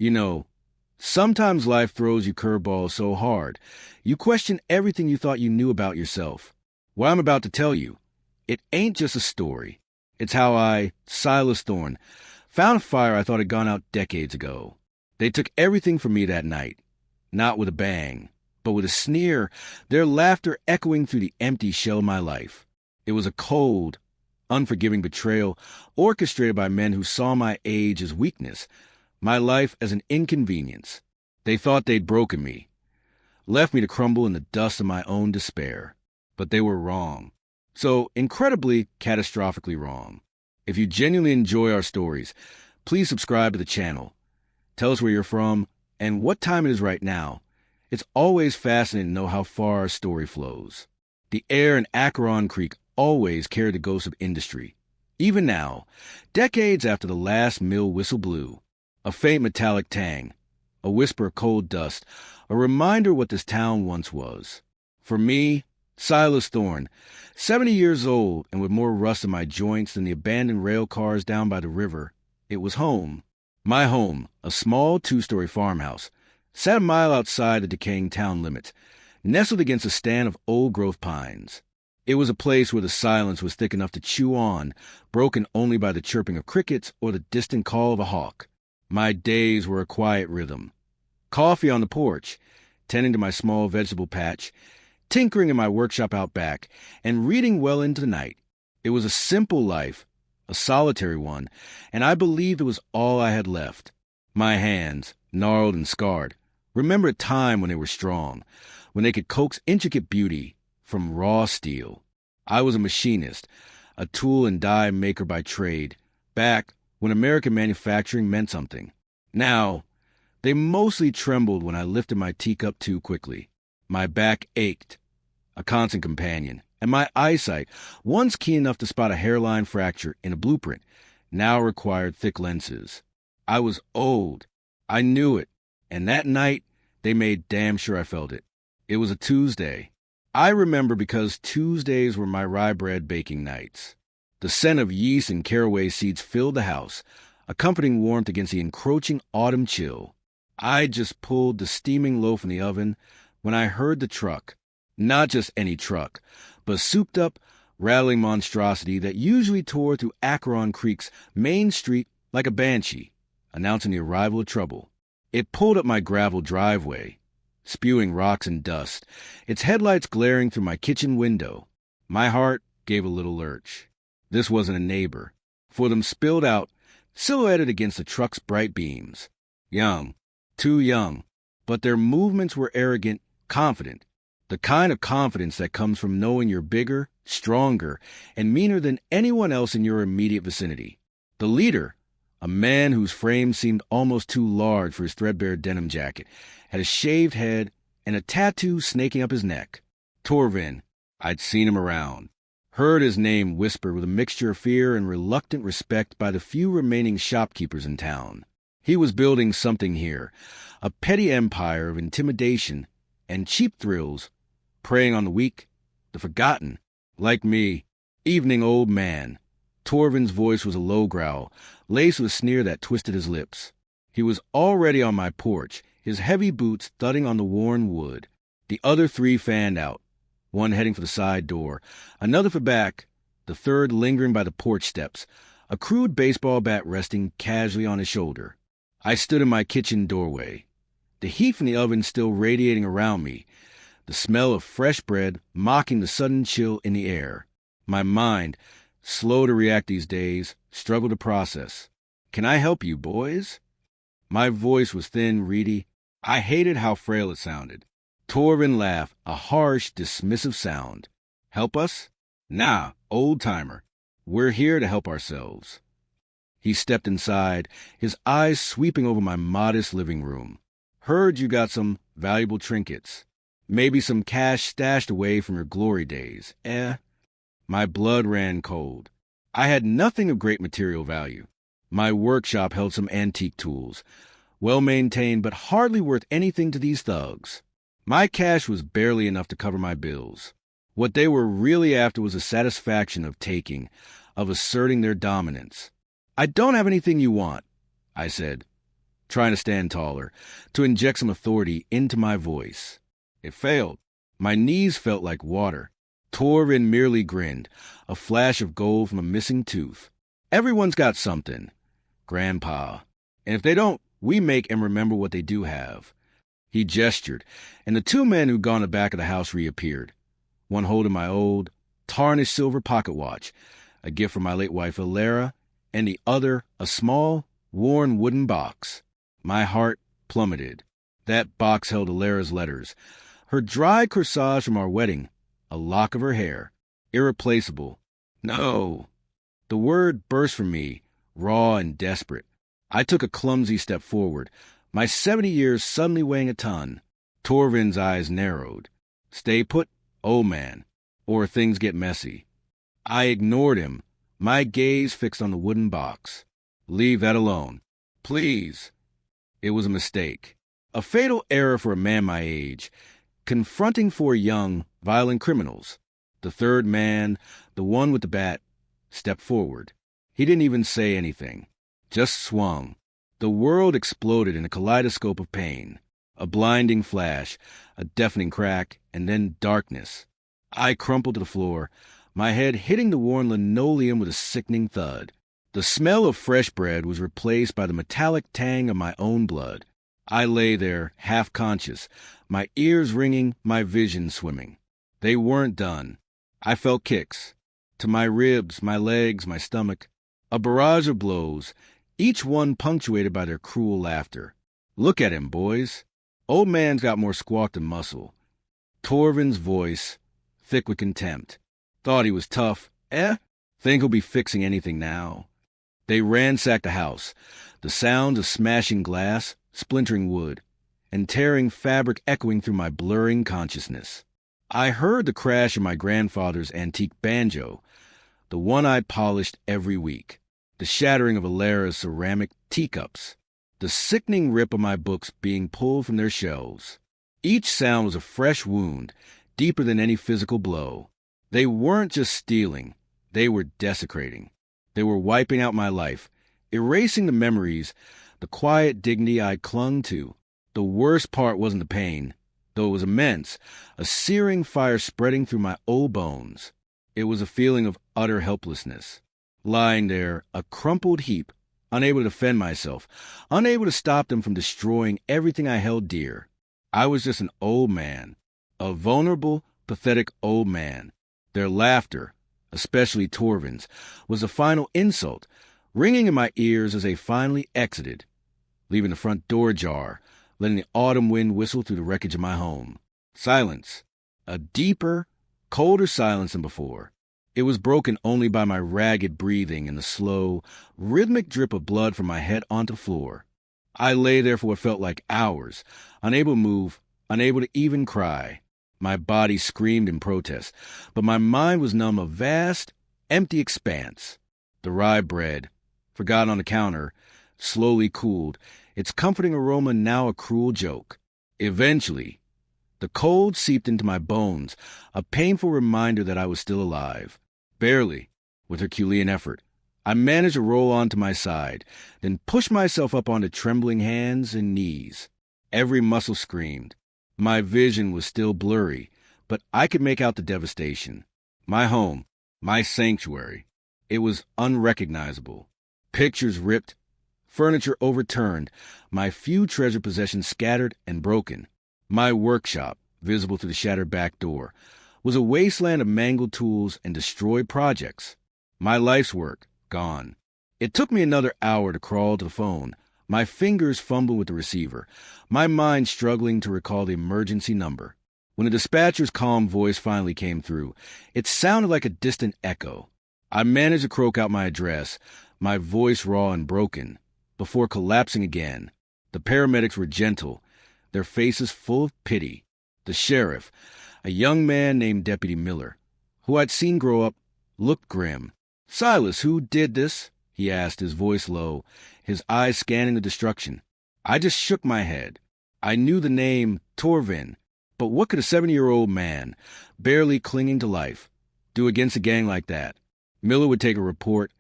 You know, sometimes life throws you curveballs so hard, you question everything you thought you knew about yourself. What I'm about to tell you, it ain't just a story. It's how I, Silas Thorne, found a fire I thought had gone out decades ago. They took everything from me that night, not with a bang, but with a sneer, their laughter echoing through the empty shell of my life. It was a cold, unforgiving betrayal orchestrated by men who saw my age as weakness, my life as an inconvenience. They thought they'd broken me, left me to crumble in the dust of my own despair. But they were wrong. So incredibly, catastrophically wrong. If you genuinely enjoy our stories, please subscribe to the channel. Tell us where you're from and what time it is right now. It's always fascinating to know how far our story flows. The air in Acheron Creek always carried the ghost of industry. Even now, decades after the last mill whistle blew, a faint metallic tang, a whisper of cold dust, a reminder what this town once was. For me, Silas Thorne, 70 years old and with more rust in my joints than the abandoned rail cars down by the river, it was home. My home, a small two-story farmhouse, sat a mile outside the decaying town limits, nestled against a stand of old-growth pines. It was a place where the silence was thick enough to chew on, broken only by the chirping of crickets or the distant call of a hawk. My days were a quiet rhythm. Coffee on the porch, tending to my small vegetable patch, tinkering in my workshop out back, and reading well into the night. It was a simple life, a solitary one, and I believed it was all I had left. My hands, gnarled and scarred, remember a time when they were strong, when they could coax intricate beauty from raw steel. I was a machinist, a tool and die maker by trade, back when American manufacturing meant something. Now, they mostly trembled when I lifted my teacup too quickly. My back ached, a constant companion, and my eyesight, once keen enough to spot a hairline fracture in a blueprint, now required thick lenses. I was old. I knew it, and that night, they made damn sure I felt it. It was a Tuesday. I remember because Tuesdays were my rye bread baking nights. The scent of yeast and caraway seeds filled the house, a comforting warmth against the encroaching autumn chill. I just pulled the steaming loaf in the oven when I heard the truck. Not just any truck, but a souped-up, rattling monstrosity that usually tore through Acheron Creek's main street like a banshee, announcing the arrival of trouble. It pulled up my gravel driveway, spewing rocks and dust, its headlights glaring through my kitchen window. My heart gave a little lurch. This wasn't a neighbor, for them spilled out, silhouetted against the truck's bright beams. Young, too young, but their movements were arrogant, confident, the kind of confidence that comes from knowing you're bigger, stronger, and meaner than anyone else in your immediate vicinity. The leader, a man whose frame seemed almost too large for his threadbare denim jacket, had a shaved head and a tattoo snaking up his neck. Torvin. I'd seen him around, heard his name whispered with a mixture of fear and reluctant respect by the few remaining shopkeepers in town. He was building something here, a petty empire of intimidation and cheap thrills, preying on the weak, the forgotten, like me. Evening, old man. Torvin's voice was a low growl, laced with a sneer that twisted his lips. He was already on my porch, his heavy boots thudding on the worn wood. The other three fanned out, one heading for the side door, another for back, the third lingering by the porch steps, a crude baseball bat resting casually on his shoulder. I stood in my kitchen doorway, the heat from the oven still radiating around me, the smell of fresh bread mocking the sudden chill in the air. My mind, slow to react these days, struggled to process. "Can I help you, boys?" My voice was thin, reedy. I hated how frail it sounded. Torvin laughed, a harsh, dismissive sound. "Help us? Nah, old-timer. We're here to help ourselves." He stepped inside, his eyes sweeping over my modest living room. "Heard you got some valuable trinkets. Maybe some cash stashed away from your glory days, eh?" My blood ran cold. I had nothing of great material value. My workshop held some antique tools, well-maintained but hardly worth anything to these thugs. My cash was barely enough to cover my bills. What they were really after was the satisfaction of taking, of asserting their dominance. "I don't have anything you want," I said. trying to stand taller, to inject some authority into my voice. It failed. My knees felt like water. Torvin merely grinned, a flash of gold from a missing tooth. Everyone's got something, Grandpa. And if they don't, we make and remember what they do have. He gestured, and the two men who'd gone to the back of the house reappeared, one holding my old, tarnished silver pocket watch, a gift from my late wife Alara, and the other a small, worn wooden box. My heart plummeted. That box held Alara's letters, her dry corsage from our wedding, a lock of her hair, irreplaceable. No. The word burst from me, raw and desperate. I took a clumsy step forward, my 70 years suddenly weighing a ton. Torvin's eyes narrowed. Stay put, old man, or things get messy. I ignored him, my gaze fixed on the wooden box. Leave that alone. Please. It was a mistake. A fatal error for a man my age, confronting four young, violent criminals. The third man, the one with the bat, stepped forward. He didn't even say anything, just swung. The world exploded in a kaleidoscope of pain. A blinding flash, a deafening crack, and then darkness. I crumpled to the floor, my head hitting the worn linoleum with a sickening thud. The smell of fresh bread was replaced by the metallic tang of my own blood. I lay there, half-conscious, my ears ringing, my vision swimming. They weren't done. I felt kicks. To my ribs, my legs, my stomach. A barrage of blows, each one punctuated by their cruel laughter. Look at him, boys. Old man's got more squawk than muscle. Torvin's voice, thick with contempt. Thought he was tough. Think he'll be fixing anything now. They ransacked the house, the sounds of smashing glass, splintering wood, and tearing fabric echoing through my blurring consciousness. I heard the crash of my grandfather's antique banjo, the one I polished every week, the shattering of Alara's ceramic teacups, the sickening rip of my books being pulled from their shelves. Each sound was a fresh wound, deeper than any physical blow. They weren't just stealing, they were desecrating. They were wiping out my life, erasing the memories, the quiet dignity I clung to. The worst part wasn't the pain, though it was immense, a searing fire spreading through my old bones. It was a feeling of utter helplessness. Lying there, a crumpled heap, unable to defend myself, unable to stop them from destroying everything I held dear. I was just an old man, a vulnerable, pathetic old man. Their laughter, especially Torvin's, was a final insult, ringing in my ears as they finally exited, leaving the front door ajar, letting the autumn wind whistle through the wreckage of my home. Silence. A deeper, colder silence than before. It was broken only by my ragged breathing and the slow, rhythmic drip of blood from my head onto the floor. I lay there for what felt like hours, unable to move, unable to even cry. My body screamed in protest, but my mind was numb, a vast, empty expanse. The rye bread, forgotten on the counter, slowly cooled, its comforting aroma now a cruel joke. Eventually, the cold seeped into my bones, a painful reminder that I was still alive. Barely, with Herculean effort, I managed to roll onto my side, then pushed myself up onto trembling hands and knees. Every muscle screamed. My vision was still blurry, but I could make out the devastation. My home, my sanctuary. It was unrecognizable. Pictures ripped, furniture overturned, my few treasured possessions scattered and broken. My workshop, visible through the shattered back door, was a wasteland of mangled tools and destroyed projects. My life's work, gone. It took me another hour to crawl to the phone, my fingers fumbling with the receiver, my mind struggling to recall the emergency number. When the dispatcher's calm voice finally came through, it sounded like a distant echo. I managed to croak out my address, my voice raw and broken, before collapsing again. The paramedics were gentle, their faces full of pity. The sheriff, a young man named Deputy Miller, who I'd seen grow up, looked grim. "Silas, who did this?" he asked, his voice low, his eyes scanning the destruction. I just shook my head. I knew the name Torvin, but what could a 70-year-old man, barely clinging to life, do against a gang like that? Miller would take a report,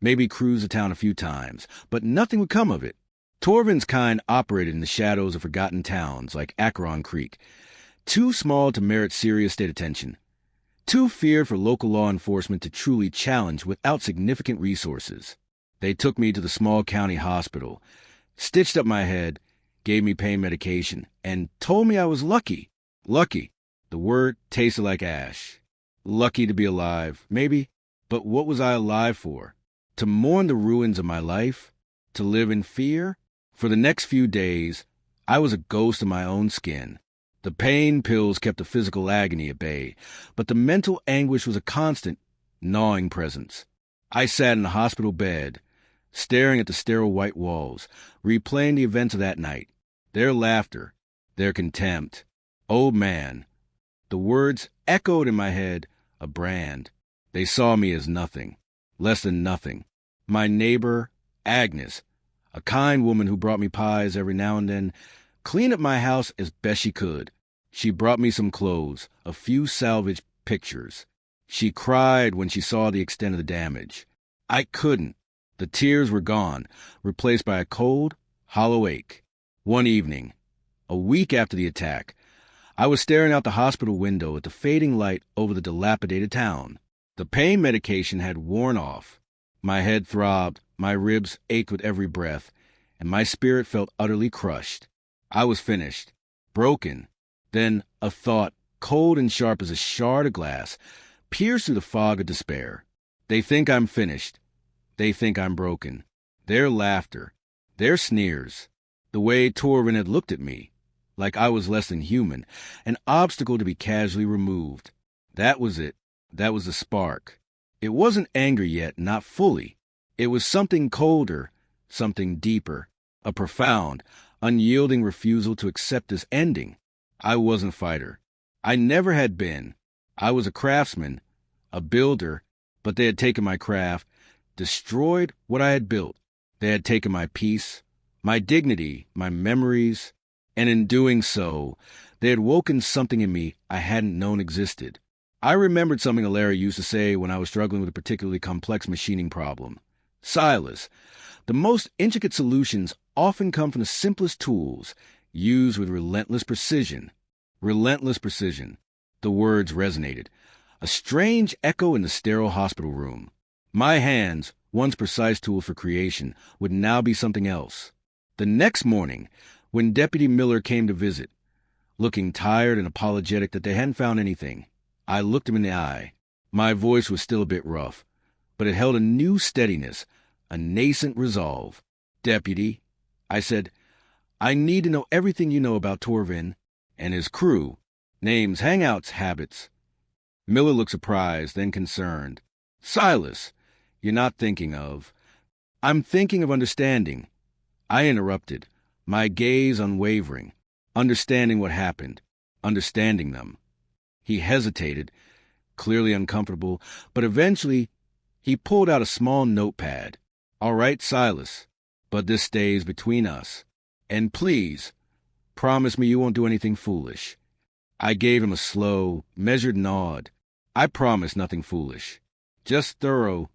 maybe cruise the town a few times, but nothing would come of it. Torvin's kind operated in the shadows of forgotten towns like Acheron Creek, too small to merit serious state attention, too feared for local law enforcement to truly challenge without significant resources. They took me to the small county hospital, stitched up my head, gave me pain medication, and told me I was lucky. Lucky. The word tasted like ash. Lucky to be alive, maybe, but what was I alive for? To mourn the ruins of my life? To live in fear? For the next few days, I was a ghost in my own skin. The pain pills kept the physical agony at bay, but the mental anguish was a constant, gnawing presence. I sat in the hospital bed, staring at the sterile white walls, replaying the events of that night, their laughter, their contempt. Old man. The words echoed in my head, a brand. They saw me as nothing, less than nothing. My neighbor, Agnes, a kind woman who brought me pies every now and then, cleaned up my house as best she could. She brought me some clothes, a few salvaged pictures. She cried when she saw the extent of the damage. I couldn't. The tears were gone, replaced by a cold, hollow ache. One evening, a week after the attack, I was staring out the hospital window at the fading light over the dilapidated town. The pain medication had worn off. My head throbbed, my ribs ached with every breath, and my spirit felt utterly crushed. I was finished, broken. Then a thought, cold and sharp as a shard of glass, pierced through the fog of despair. They think I'm finished. They think I'm broken. Their laughter, their sneers, the way Torvin had looked at me, like I was less than human, an obstacle to be casually removed. That was it. That was the spark. It wasn't anger yet, not fully. It was something colder, something deeper, a profound, unyielding refusal to accept this ending. I wasn't a fighter. I never had been. I was a craftsman, a builder, but they had taken my craft, destroyed what I had built. They had taken my peace, my dignity, my memories, and in doing so, they had woken something in me I hadn't known existed. I remembered something Alara used to say when I was struggling with a particularly complex machining problem. Silas, the most intricate solutions often come from the simplest tools, used with relentless precision. Relentless precision. The words resonated. A strange echo in the sterile hospital room. My hands, once precise tools for creation, would now be something else. The next morning, when Deputy Miller came to visit, looking tired and apologetic that they hadn't found anything, I looked him in the eye. My voice was still a bit rough, but it held a new steadiness, a nascent resolve. Deputy, I said, I need to know everything you know about Torvin and his crew. Names, hangouts, habits. Miller looked surprised, then concerned. Silas, you're not thinking of... I'm thinking of understanding. I interrupted, my gaze unwavering, understanding what happened, understanding them. He hesitated, clearly uncomfortable, but eventually he pulled out a small notepad. All right, Silas, but this stays between us. And please, promise me you won't do anything foolish. I gave him a slow, measured nod. I promise nothing foolish. Just thorough.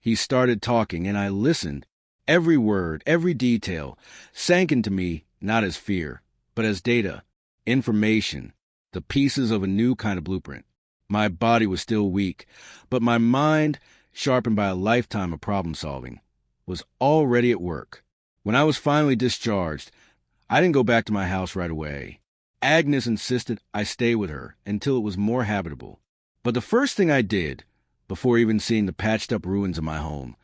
He started talking, and I listened. Every word, every detail, sank into me not as fear, but as data, information, the pieces of a new kind of blueprint. My body was still weak, but my mind, sharpened by a lifetime of problem-solving, was already at work. When I was finally discharged, I didn't go back to my house right away. Agnes insisted I stay with her until it was more habitable. But the first thing I did, before even seeing the patched-up ruins of my home,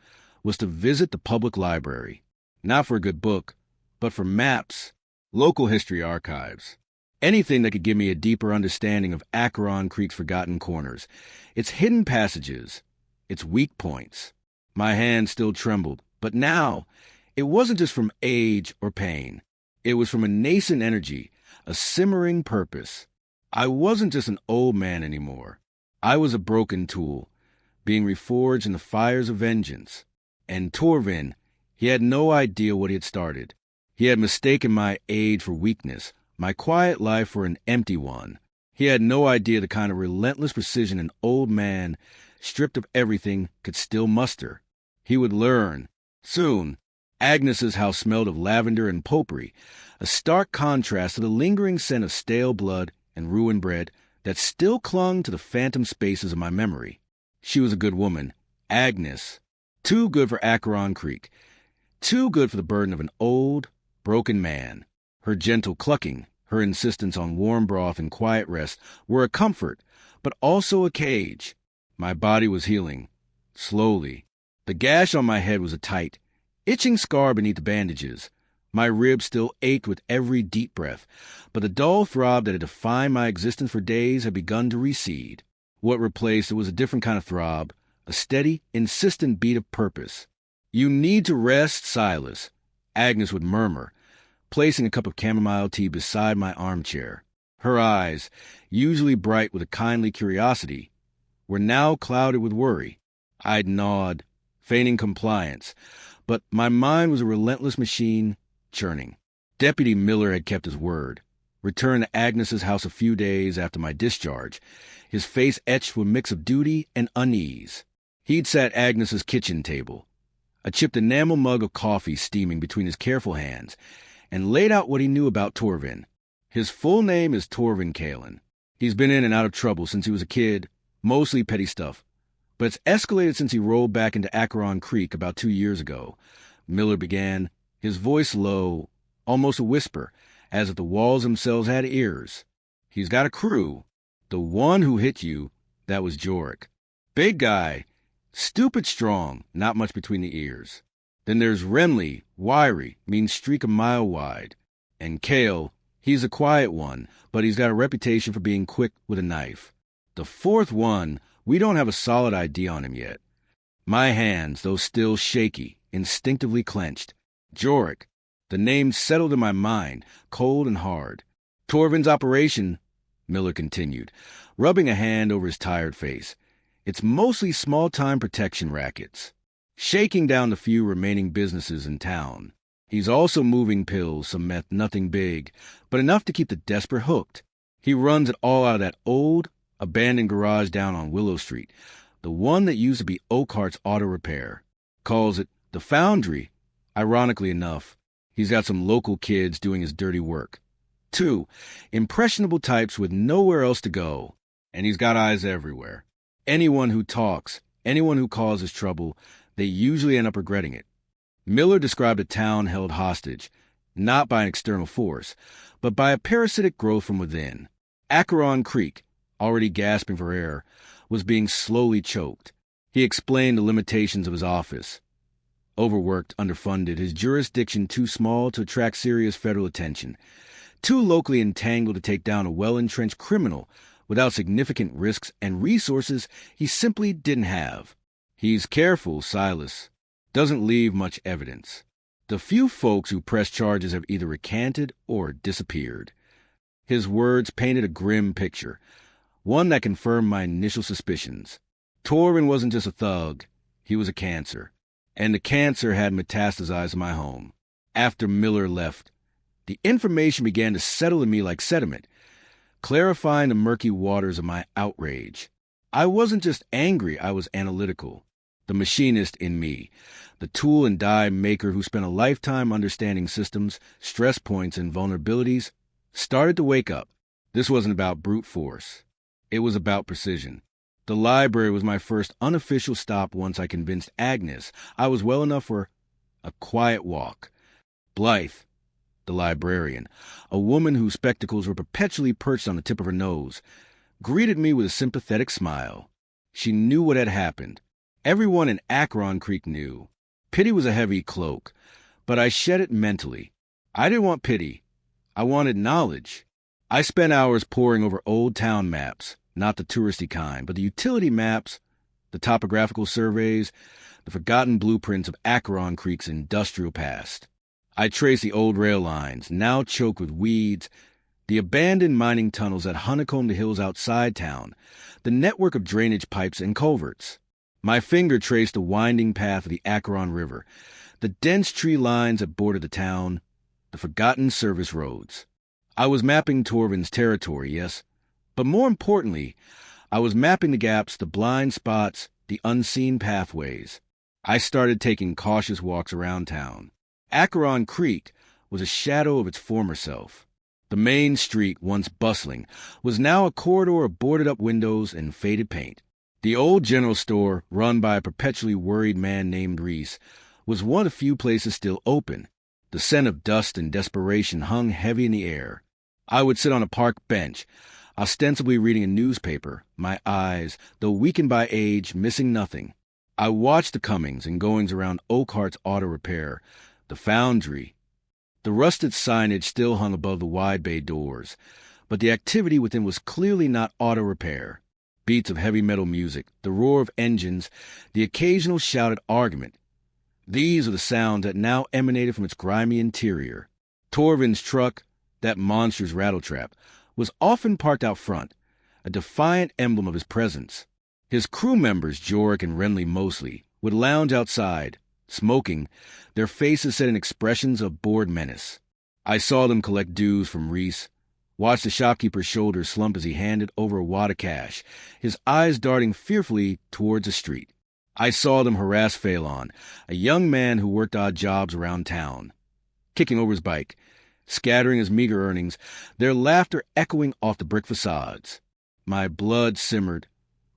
was to visit the public library, not for a good book, but for maps, local history archives, anything that could give me a deeper understanding of Acheron Creek's forgotten corners, its hidden passages, its weak points. My hand still trembled, but now it wasn't just from age or pain. It was from a nascent energy, a simmering purpose. I wasn't just an old man anymore. I was a broken tool, being reforged in the fires of vengeance. And Torvin, he had no idea what he had started. He had mistaken my age for weakness, my quiet life for an empty one. He had no idea the kind of relentless precision an old man, stripped of everything, could still muster. He would learn, soon, Agnes's house smelled of lavender and potpourri, a stark contrast to the lingering scent of stale blood and ruined bread that still clung to the phantom spaces of my memory. She was a good woman, Agnes. Too good for Acheron Creek. Too good for the burden of an old, broken man. Her gentle clucking, her insistence on warm broth and quiet rest were a comfort, but also a cage. My body was healing. Slowly. The gash on my head was a tight, itching scar beneath the bandages. My ribs still ached with every deep breath, but the dull throb that had defined my existence for days had begun to recede. What replaced it was a different kind of throb, a steady, insistent beat of purpose. "You need to rest, Silas," Agnes would murmur, placing a cup of chamomile tea beside my armchair. Her eyes, usually bright with a kindly curiosity, were now clouded with worry. I'd nod, feigning compliance, but my mind was a relentless machine churning. Deputy Miller had kept his word. Returned to Agnes's house a few days after my discharge, his face etched with a mix of duty and unease. He'd sat at Agnes's kitchen table, a chipped enamel mug of coffee steaming between his careful hands, and laid out what he knew about Torvin. His full name is Torvin Kalen. He's been in and out of trouble since he was a kid, mostly petty stuff, but it's escalated since he rolled back into Acheron Creek about 2 years ago. Miller began, his voice low, almost a whisper, as if the walls themselves had ears. "He's got a crew. The one who hit you, that was Jorik. Big guy, stupid strong, not much between the ears. Then there's Remley, wiry, mean streak a mile wide. And Kale, he's a quiet one, but he's got a reputation for being quick with a knife. The fourth one, we don't have a solid ID on him yet." My hands, though still shaky, instinctively clenched. Jorik. The name settled in my mind, cold and hard. "Torvin's operation," Miller continued, rubbing a hand over his tired face. "It's mostly small-time protection rackets, shaking down the few remaining businesses in town. He's also moving pills, some meth, nothing big, but enough to keep the desperate hooked. He runs it all out of that old, abandoned garage down on Willow Street, the one that used to be Oakhart's Auto Repair. Calls it the Foundry. Ironically enough, he's got some local kids doing his dirty work. 2 impressionable types with nowhere else to go, and he's got eyes everywhere. Anyone who talks, anyone who causes trouble, they usually end up regretting it." Miller described a town held hostage, not by an external force, but by a parasitic growth from within. Acheron Creek, already gasping for air, was being slowly choked. He explained the limitations of his office. Overworked, underfunded, his jurisdiction too small to attract serious federal attention, too locally entangled to take down a well-entrenched criminal without significant risks and resources he simply didn't have. "He's careful, Silas. Doesn't leave much evidence. The few folks who press charges have either recanted or disappeared." His words painted a grim picture, one that confirmed my initial suspicions. Torvin wasn't just a thug, he was a cancer. And the cancer had metastasized in my home. After Miller left, the information began to settle in me like sediment, clarifying the murky waters of my outrage. I wasn't just angry, I was analytical. The machinist in me, the tool and die maker who spent a lifetime understanding systems, stress points, and vulnerabilities, started to wake up. This wasn't about brute force. It was about precision. The library was my first unofficial stop once I convinced Agnes I was well enough for a quiet walk. Blythe, the librarian, a woman whose spectacles were perpetually perched on the tip of her nose, greeted me with a sympathetic smile. She knew what had happened. Everyone in Acheron Creek knew. Pity was a heavy cloak, but I shed it mentally. I didn't want pity. I wanted knowledge. I spent hours poring over old town maps, not the touristy kind, but the utility maps, the topographical surveys, the forgotten blueprints of Acheron Creek's industrial past. I traced the old rail lines, now choked with weeds, the abandoned mining tunnels that honeycombed the hills outside town, the network of drainage pipes and culverts. My finger traced the winding path of the Acheron River, the dense tree lines that bordered the town, the forgotten service roads. I was mapping Torvin's territory, yes, but more importantly, I was mapping the gaps, the blind spots, the unseen pathways. I started taking cautious walks around town. Acheron Creek was a shadow of its former self. The main street, once bustling, was now a corridor of boarded-up windows and faded paint. The old general store, run by a perpetually worried man named Reese, was one of the few places still open. The scent of dust and desperation hung heavy in the air. I would sit on a park bench, ostensibly reading a newspaper, my eyes, though weakened by age, missing nothing. I watched the comings and goings around Oakhart's Auto Repair, the foundry. The rusted signage still hung above the wide bay doors, but the activity within was clearly not auto repair. Beats of heavy metal music, the roar of engines, the occasional shouted argument. These are the sounds that now emanated from its grimy interior. Torvin's truck, that monstrous rattletrap, was often parked out front, a defiant emblem of his presence. His crew members, Jorik and Renly mostly, would lounge outside, smoking, their faces set in expressions of bored menace. I saw them collect dues from Reese, watched the shopkeeper's shoulders slump as he handed over a wad of cash, his eyes darting fearfully towards the street. I saw them harass Phelan, a young man who worked odd jobs around town, kicking over his bike, scattering his meager earnings, their laughter echoing off the brick facades. My blood simmered,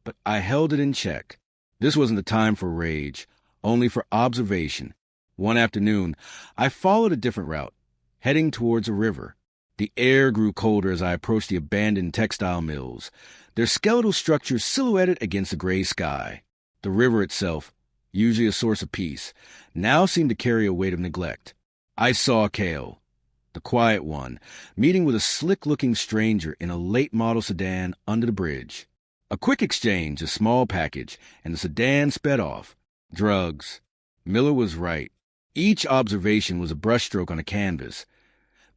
but I held it in check. This wasn't the time for rage, only for observation. One afternoon, I followed a different route, heading towards a river. The air grew colder as I approached the abandoned textile mills, their skeletal structures silhouetted against the gray sky. The river itself, usually a source of peace, now seemed to carry a weight of neglect. I saw Kale, the quiet one, meeting with a slick-looking stranger in a late-model sedan under the bridge. A quick exchange, a small package, and the sedan sped off. Drugs. Miller was right. Each observation was a brushstroke on a canvas,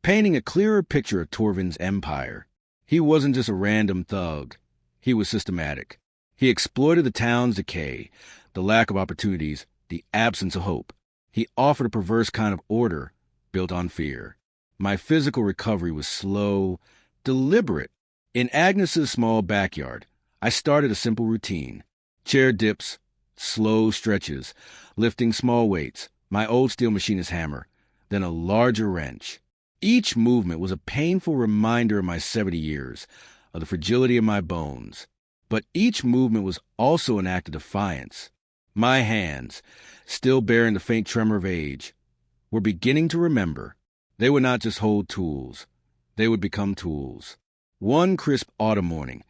painting a clearer picture of Torvin's empire. He wasn't just a random thug. He was systematic. He exploited the town's decay, the lack of opportunities, the absence of hope. He offered a perverse kind of order built on fear. My physical recovery was slow, deliberate. In Agnes's small backyard, I started a simple routine. Chair dips, slow stretches, lifting small weights, my old steel machinist hammer, then a larger wrench. Each movement was a painful reminder of my 70 years, of the fragility of my bones. But each movement was also an act of defiance. My hands, still bearing the faint tremor of age, were beginning to remember. They would not just hold tools. They would become tools. One crisp autumn morning,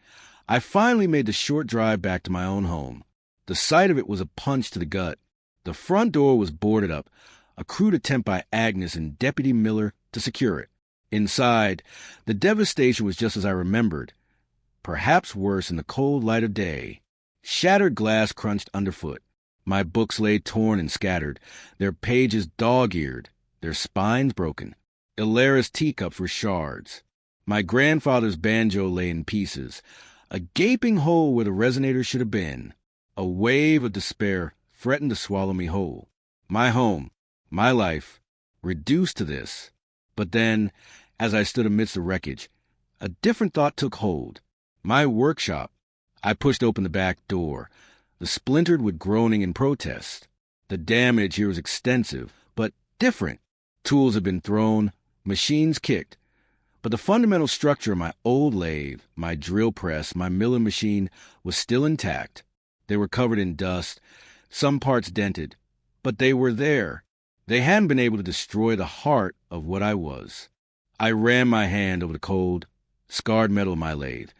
I finally made the short drive back to my own home. The sight of it was a punch to the gut. The front door was boarded up, a crude attempt by Agnes and Deputy Miller to secure it. Inside, the devastation was just as I remembered, perhaps worse in the cold light of day. Shattered glass crunched underfoot. My books lay torn and scattered, their pages dog-eared, their spines broken. Ilara's teacups were shards. My grandfather's banjo lay in pieces, a gaping hole where the resonator should have been. A wave of despair threatened to swallow me whole. My home, my life, reduced to this. But then, as I stood amidst the wreckage, a different thought took hold. My workshop. I pushed open the back door, the splintered with groaning in protest. The damage here was extensive, but different. Tools had been thrown, machines kicked, but the fundamental structure of my old lathe, my drill press, my milling machine was still intact. They were covered in dust, some parts dented, but they were there. They hadn't been able to destroy the heart of what I was. I ran my hand over the cold, scarred metal of my lathe,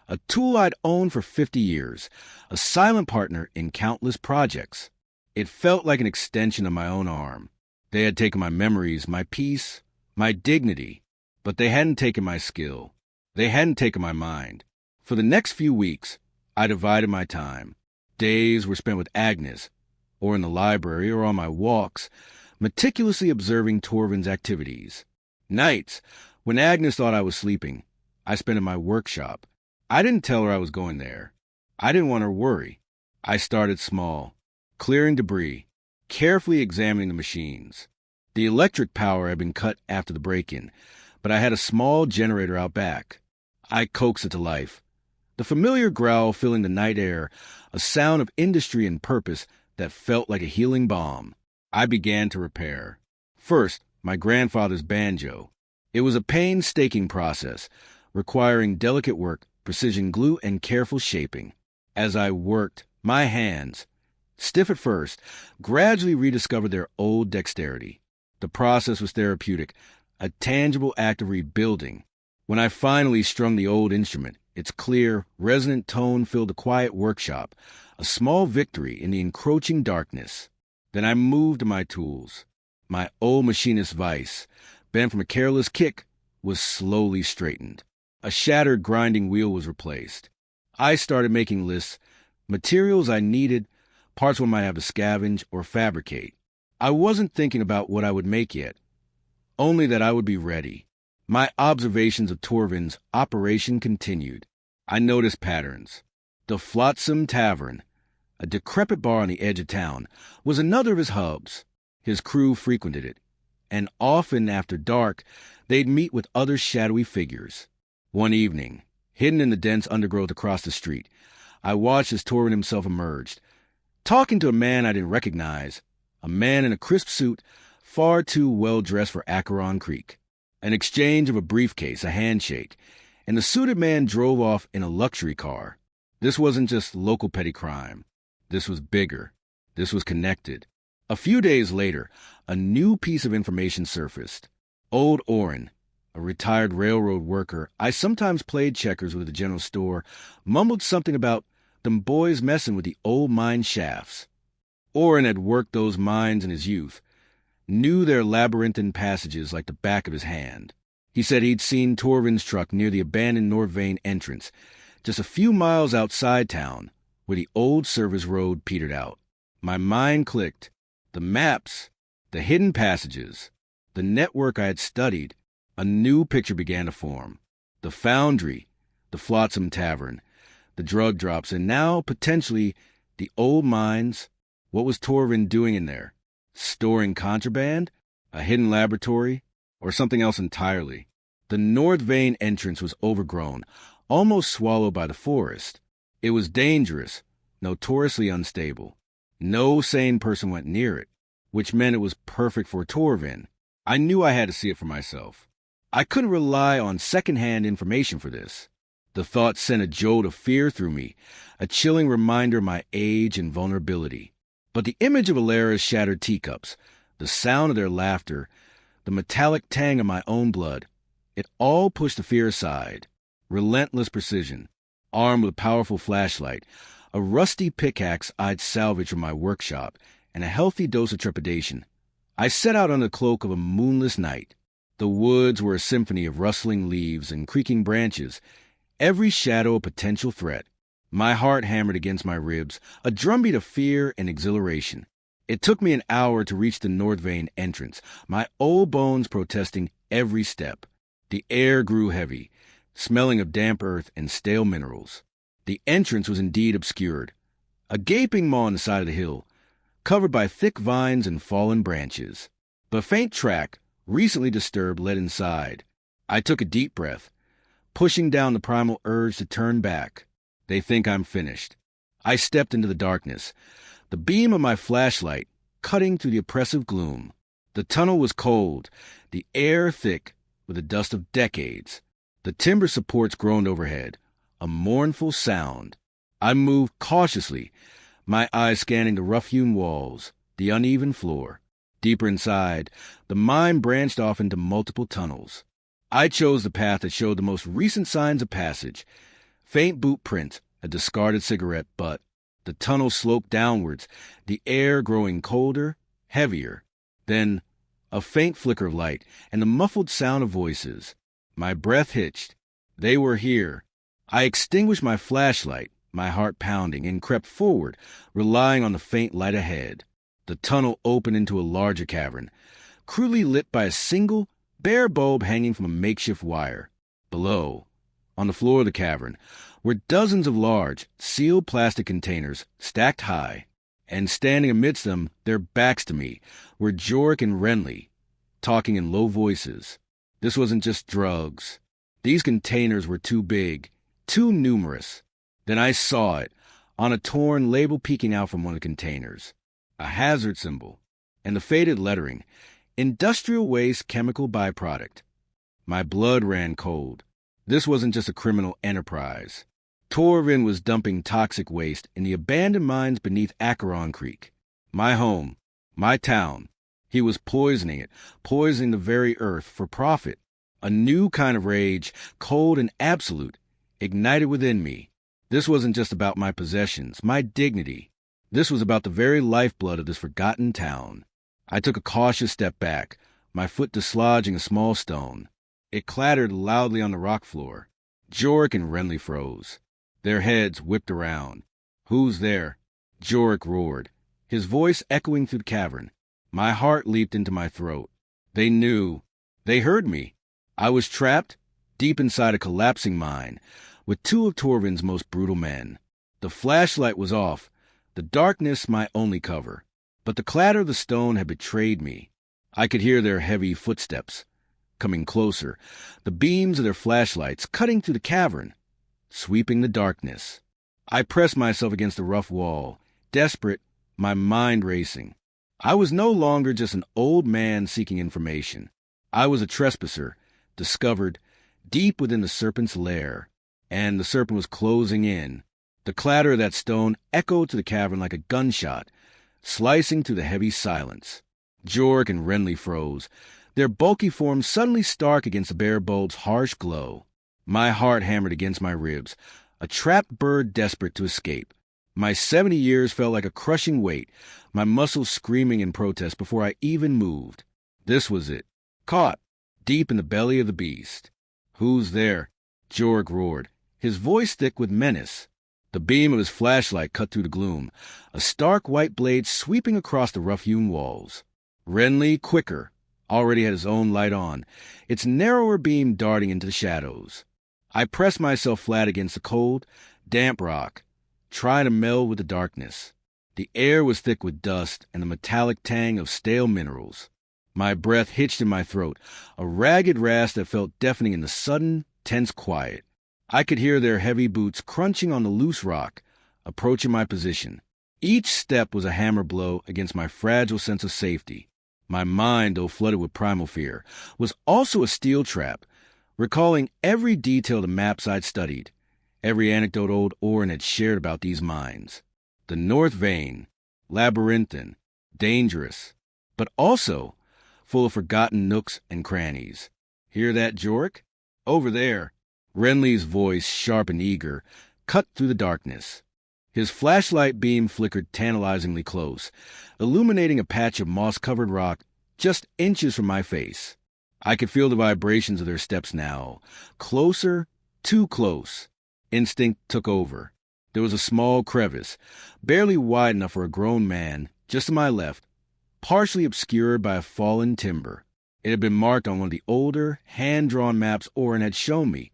a tool I'd owned for 50 years, a silent partner in countless projects. It felt like an extension of my own arm. They had taken my memories, my peace, my dignity, but they hadn't taken my skill. They hadn't taken my mind. For the next few weeks, I divided my time. Days were spent with Agnes, or in the library or on my walks, meticulously observing Torvin's activities. Nights, when Agnes thought I was sleeping, I spent in my workshop. I didn't tell her I was going there. I didn't want her to worry. I started small, clearing debris, carefully examining the machines. The electric power had been cut after the break-in, but I had a small generator out back. I coaxed it to life. The familiar growl filling the night air, a sound of industry and purpose that felt like a healing balm. I began to repair. First, my grandfather's banjo. It was a painstaking process, requiring delicate work, precision glue, and careful shaping. As I worked, my hands, stiff at first, gradually rediscovered their old dexterity. The process was therapeutic, a tangible act of rebuilding. When I finally strung the old instrument, its clear, resonant tone filled the quiet workshop, a small victory in the encroaching darkness. Then I moved to my tools. My old machinist vise, bent from a careless kick, was slowly straightened. A shattered grinding wheel was replaced. I started making lists, materials I needed, parts one might have to scavenge or fabricate. I wasn't thinking about what I would make yet, only that I would be ready. My observations of Torvin's operation continued. I noticed patterns. The Flotsam Tavern, a decrepit bar on the edge of town, was another of his hubs. His crew frequented it, and often after dark, they'd meet with other shadowy figures. One evening, hidden in the dense undergrowth across the street, I watched as Torvin himself emerged, talking to a man I didn't recognize, a man in a crisp suit, far too well-dressed for Acheron Creek. An exchange of a briefcase, a handshake, and the suited man drove off in a luxury car. This wasn't just local petty crime. This was bigger. This was connected. A few days later, a new piece of information surfaced. Old Orrin, a retired railroad worker I sometimes played checkers with at the general store, mumbled something about them boys messing with the old mine shafts. Orrin had worked those mines in his youth, knew their labyrinthine passages like the back of his hand. He said he'd seen Torvin's truck near the abandoned North Vane entrance, just a few miles outside town, where the old service road petered out. My mind clicked. The maps, the hidden passages, the network I had studied, a new picture began to form. The foundry, the Flotsam Tavern, the drug drops, and now, potentially, the old mines. What was Torvin doing in there? Storing contraband? A hidden laboratory? Or something else entirely? The North Vane entrance was overgrown, almost swallowed by the forest. It was dangerous, notoriously unstable. No sane person went near it, which meant it was perfect for Torvin. I knew I had to see it for myself. I couldn't rely on second-hand information for this. The thought sent a jolt of fear through me, a chilling reminder of my age and vulnerability. But the image of Alara's shattered teacups, the sound of their laughter, the metallic tang of my own blood, it all pushed the fear aside. Relentless precision, armed with a powerful flashlight, a rusty pickaxe I'd salvaged from my workshop, and a healthy dose of trepidation. I set out under the cloak of a moonless night. The woods were a symphony of rustling leaves and creaking branches, every shadow a potential threat. My heart hammered against my ribs, a drumbeat of fear and exhilaration. It took me an hour to reach the North Vane entrance, my old bones protesting every step. The air grew heavy, smelling of damp earth and stale minerals. The entrance was indeed obscured, a gaping maw on the side of the hill, covered by thick vines and fallen branches. The faint track, recently disturbed, led inside. I took a deep breath, pushing down the primal urge to turn back. They think I'm finished. I stepped into the darkness, the beam of my flashlight cutting through the oppressive gloom. The tunnel was cold, the air thick with the dust of decades. The timber supports groaned overhead, a mournful sound. I moved cautiously, my eyes scanning the rough-hewn walls, the uneven floor. Deeper inside, the mine branched off into multiple tunnels. I chose the path that showed the most recent signs of passage. Faint boot prints, a discarded cigarette butt. The tunnel sloped downwards, the air growing colder, heavier. Then, a faint flicker of light, and the muffled sound of voices. My breath hitched. They were here. I extinguished my flashlight, my heart pounding, and crept forward, relying on the faint light ahead. The tunnel opened into a larger cavern, crudely lit by a single, bare bulb hanging from a makeshift wire. Below, on the floor of the cavern, were dozens of large, sealed plastic containers stacked high, and standing amidst them, their backs to me, were Jorik and Renly, talking in low voices. This wasn't just drugs. These containers were too big, too numerous. Then I saw it, on a torn label peeking out from one of the containers. A hazard symbol, and the faded lettering, Industrial waste chemical byproduct. My blood ran cold. This wasn't just a criminal enterprise. Torvin was dumping toxic waste in the abandoned mines beneath Acheron Creek. My home, my town. He was poisoning it, poisoning the very earth for profit. A new kind of rage, cold and absolute, ignited within me. This wasn't just about my possessions, my dignity. This was about the very lifeblood of this forgotten town. I took a cautious step back, my foot dislodging a small stone. It clattered loudly on the rock floor. Jorik and Renly froze. Their heads whipped around. "Who's there?" Jorik roared, his voice echoing through the cavern. My heart leaped into my throat. They knew. They heard me. I was trapped, deep inside a collapsing mine, with two of Torvin's most brutal men. The flashlight was off, the darkness my only cover. But the clatter of the stone had betrayed me. I could hear their heavy footsteps, coming closer, the beams of their flashlights cutting through the cavern, sweeping the darkness. I pressed myself against the rough wall, desperate, my mind racing. I was no longer just an old man seeking information. I was a trespasser, discovered, deep within the serpent's lair, and the serpent was closing in. The clatter of that stone echoed to the cavern like a gunshot, slicing through the heavy silence. Jorik and Renly froze, their bulky forms suddenly stark against the bare bulb's harsh glow. My heart hammered against my ribs, a trapped bird desperate to escape. My 70 years felt like a crushing weight, my muscles screaming in protest before I even moved. This was it. Caught, deep in the belly of the beast. "Who's there?" Jorik roared, his voice thick with menace. The beam of his flashlight cut through the gloom, a stark white blade sweeping across the rough-hewn walls. Renly, quicker, already had his own light on, its narrower beam darting into the shadows. I pressed myself flat against the cold, damp rock, trying to meld with the darkness. The air was thick with dust and the metallic tang of stale minerals. My breath hitched in my throat, a ragged rasp that felt deafening in the sudden, tense quiet. I could hear their heavy boots crunching on the loose rock, approaching my position. Each step was a hammer blow against my fragile sense of safety. My mind, though flooded with primal fear, was also a steel trap, recalling every detail of the maps I'd studied, every anecdote old Orin had shared about these mines. The North Vein, labyrinthine, dangerous, but also full of forgotten nooks and crannies. "Hear that, Jorik? Over there." Renly's voice, sharp and eager, cut through the darkness. His flashlight beam flickered tantalizingly close, illuminating a patch of moss-covered rock just inches from my face. I could feel the vibrations of their steps now. Closer, too close. Instinct took over. There was a small crevice, barely wide enough for a grown man, just to my left, partially obscured by a fallen timber. It had been marked on one of the older, hand-drawn maps Orin had shown me,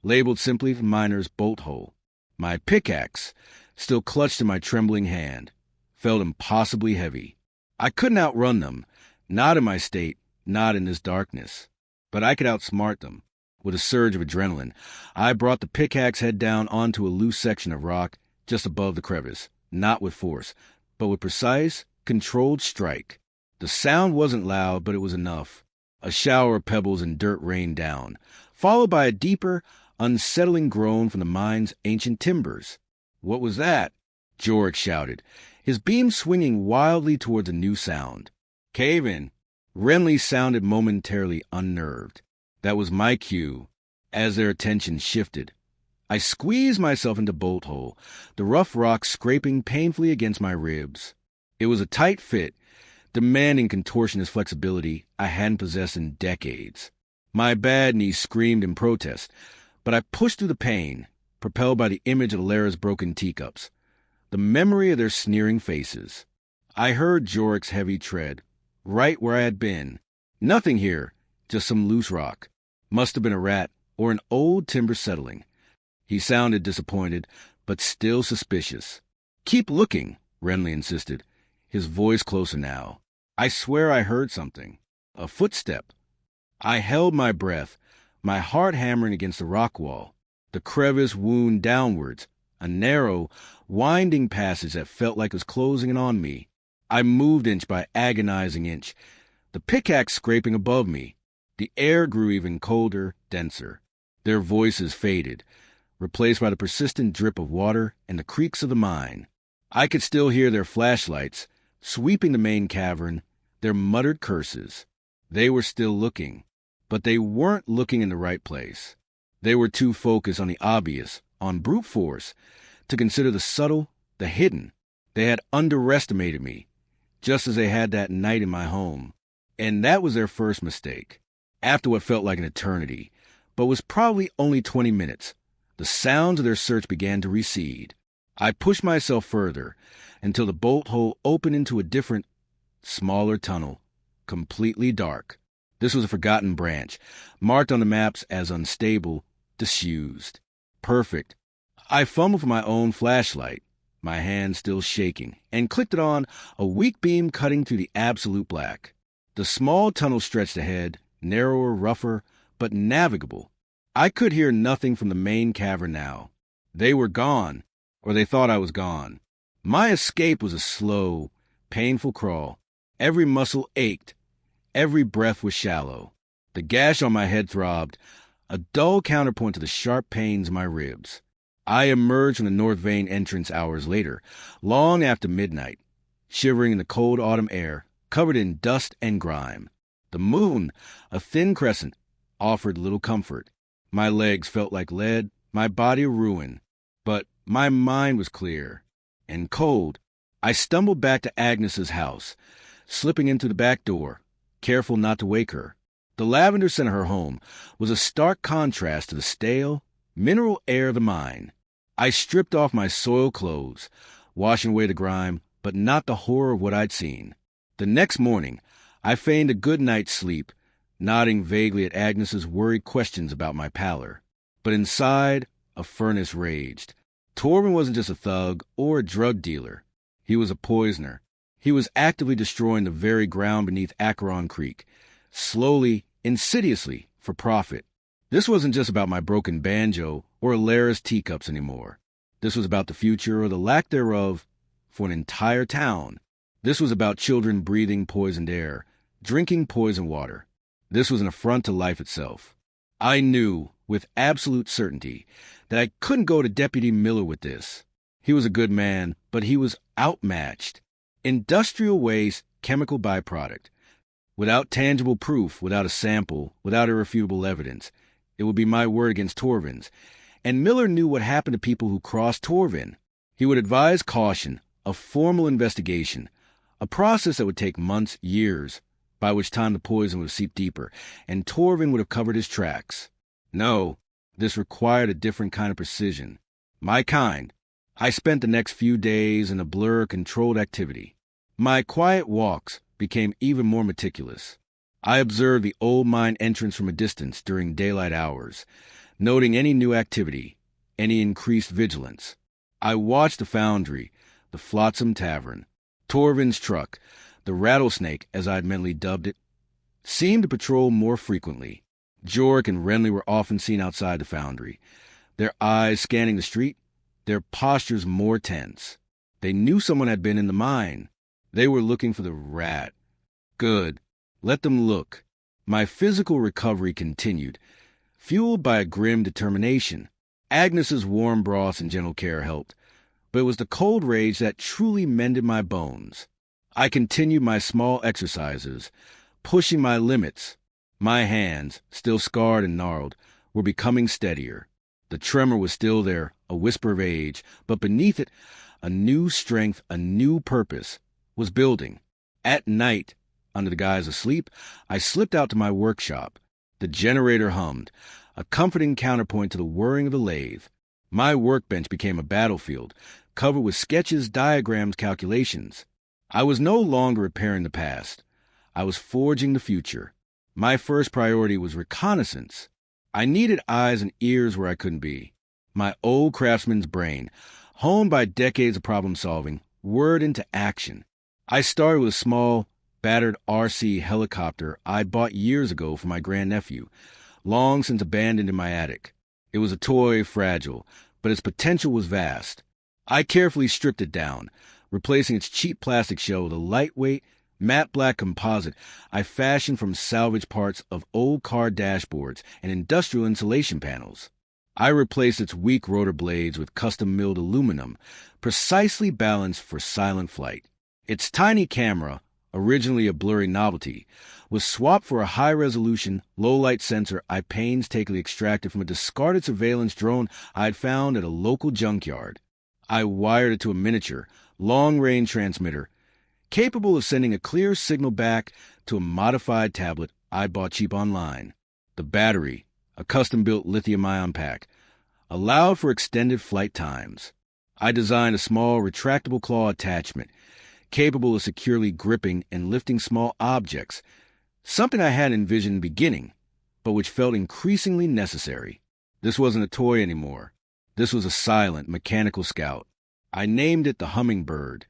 labeled simply Miner's Bolt Hole. My pickaxe, still clutched in my trembling hand, felt impossibly heavy. I couldn't outrun them, not in my state, not in this darkness. But I could outsmart them. With a surge of adrenaline, I brought the pickaxe head down onto a loose section of rock just above the crevice, not with force, but with precise, controlled strike. The sound wasn't loud, but it was enough. A shower of pebbles and dirt rained down, followed by a deeper, unsettling groan from the mine's ancient timbers. "What was that?" Jorik shouted, his beam swinging wildly towards a new sound. "Cave in." Renly sounded momentarily unnerved. That was my cue, as their attention shifted. I squeezed myself into Bolt Hole, the rough rock scraping painfully against my ribs. It was a tight fit, demanding contortionist flexibility I hadn't possessed in decades. My bad knee screamed in protest, but I pushed through the pain, propelled by the image of Lara's broken teacups, the memory of their sneering faces. I heard Jorik's heavy tread, right where I had been. Nothing here, just some loose rock. Must have been a rat or an old timber settling. He sounded disappointed, but still suspicious. "Keep looking," Renly insisted, his voice closer now. I swear I heard something. A footstep. I held my breath, my heart hammering against the rock wall. The crevice wound downwards, a narrow, winding passage that felt like it was closing in on me. I moved inch by agonizing inch, the pickaxe scraping above me. The air grew even colder, denser. Their voices faded, replaced by the persistent drip of water and the creaks of the mine. I could still hear their flashlights, sweeping the main cavern, their muttered curses. They were still looking, but they weren't looking in the right place. They were too focused on the obvious, on brute force, to consider the subtle, the hidden. They had underestimated me, just as they had that night in my home. And that was their first mistake. After what felt like an eternity, but was probably only 20 minutes, the sounds of their search began to recede. I pushed myself further until the bolt hole opened into a different, smaller tunnel, completely dark. This was a forgotten branch, marked on the maps as unstable, disused. Perfect. I fumbled for my own flashlight, my hand still shaking, and clicked it on, a weak beam cutting through the absolute black. The small tunnel stretched ahead, narrower, rougher, but navigable. I could hear nothing from the main cavern now. They were gone, or they thought I was gone. My escape was a slow, painful crawl. Every muscle ached. Every breath was shallow. The gash on my head throbbed, a dull counterpoint to the sharp pains in my ribs. I emerged from the North Vein entrance hours later, long after midnight, shivering in the cold autumn air, covered in dust and grime. The moon, a thin crescent, offered little comfort. My legs felt like lead, my body a ruin. But my mind was clear and cold. I stumbled back to Agnes's house, slipping into the back door, careful not to wake her. The lavender scent of her home was a stark contrast to the stale, mineral air of the mine. I stripped off my soiled clothes, washing away the grime, but not the horror of what I'd seen. The next morning, I feigned a good night's sleep, nodding vaguely at Agnes's worried questions about my pallor. But inside, a furnace raged. Torvin wasn't just a thug or a drug dealer. He was a poisoner. He was actively destroying the very ground beneath Acheron Creek, slowly, insidiously, for profit. This wasn't just about my broken banjo or Alara's teacups anymore. This was about the future, or the lack thereof, for an entire town. This was about children breathing poisoned air, drinking poisoned water. This was an affront to life itself. I knew, with absolute certainty, that I couldn't go to Deputy Miller with this. He was a good man, but he was outmatched. Industrial waste, chemical byproduct. Without tangible proof, without a sample, without irrefutable evidence, it would be my word against Torvin's. And Miller knew what happened to people who crossed Torvin. He would advise caution, a formal investigation, a process that would take months, years, by which time the poison would seep deeper, and Torvin would have covered his tracks. No, this required a different kind of precision. My kind. I spent the next few days in a blur of controlled activity. My quiet walks became even more meticulous. I observed the old mine entrance from a distance during daylight hours, noting any new activity, any increased vigilance. I watched the foundry, the Flotsam Tavern. Torvin's truck, the Rattlesnake, as I'd mentally dubbed it, seemed to patrol more frequently. Jork and Renly were often seen outside the foundry, their eyes scanning the street, their postures more tense. They knew someone had been in the mine. They were looking for the rat. Good. Let them look. My physical recovery continued, fueled by a grim determination. Agnes's warm broths and gentle care helped, but it was the cold rage that truly mended my bones. I continued my small exercises, pushing my limits. My hands, still scarred and gnarled, were becoming steadier. The tremor was still there, a whisper of age, but beneath it, a new strength, a new purpose, was building. At night, under the guise of sleep, I slipped out to my workshop. The generator hummed, a comforting counterpoint to the whirring of the lathe. My workbench became a battlefield, covered with sketches, diagrams, calculations. I was no longer repairing the past. I was forging the future. My first priority was reconnaissance. I needed eyes and ears where I couldn't be. My old craftsman's brain, honed by decades of problem-solving, whirred into action. I started with a small, battered RC helicopter I'd bought years ago for my grandnephew, long since abandoned in my attic. It was a toy, fragile, but its potential was vast. I carefully stripped it down, replacing its cheap plastic shell with a lightweight, Matte black composite I fashioned from salvage parts of old car dashboards and industrial insulation panels. I replaced its weak rotor blades with custom-milled aluminum, precisely balanced for silent flight. Its tiny camera, originally a blurry novelty, was swapped for a high-resolution, low-light sensor I painstakingly extracted from a discarded surveillance drone I had found at a local junkyard. I wired it to a miniature, long-range transmitter, capable of sending a clear signal back to a modified tablet I bought cheap online. The battery, a custom-built lithium-ion pack, allowed for extended flight times. I designed a small retractable claw attachment, capable of securely gripping and lifting small objects, something I hadn't envisioned in the beginning, but which felt increasingly necessary. This wasn't a toy anymore. This was a silent, mechanical scout. I named it the Hummingbird.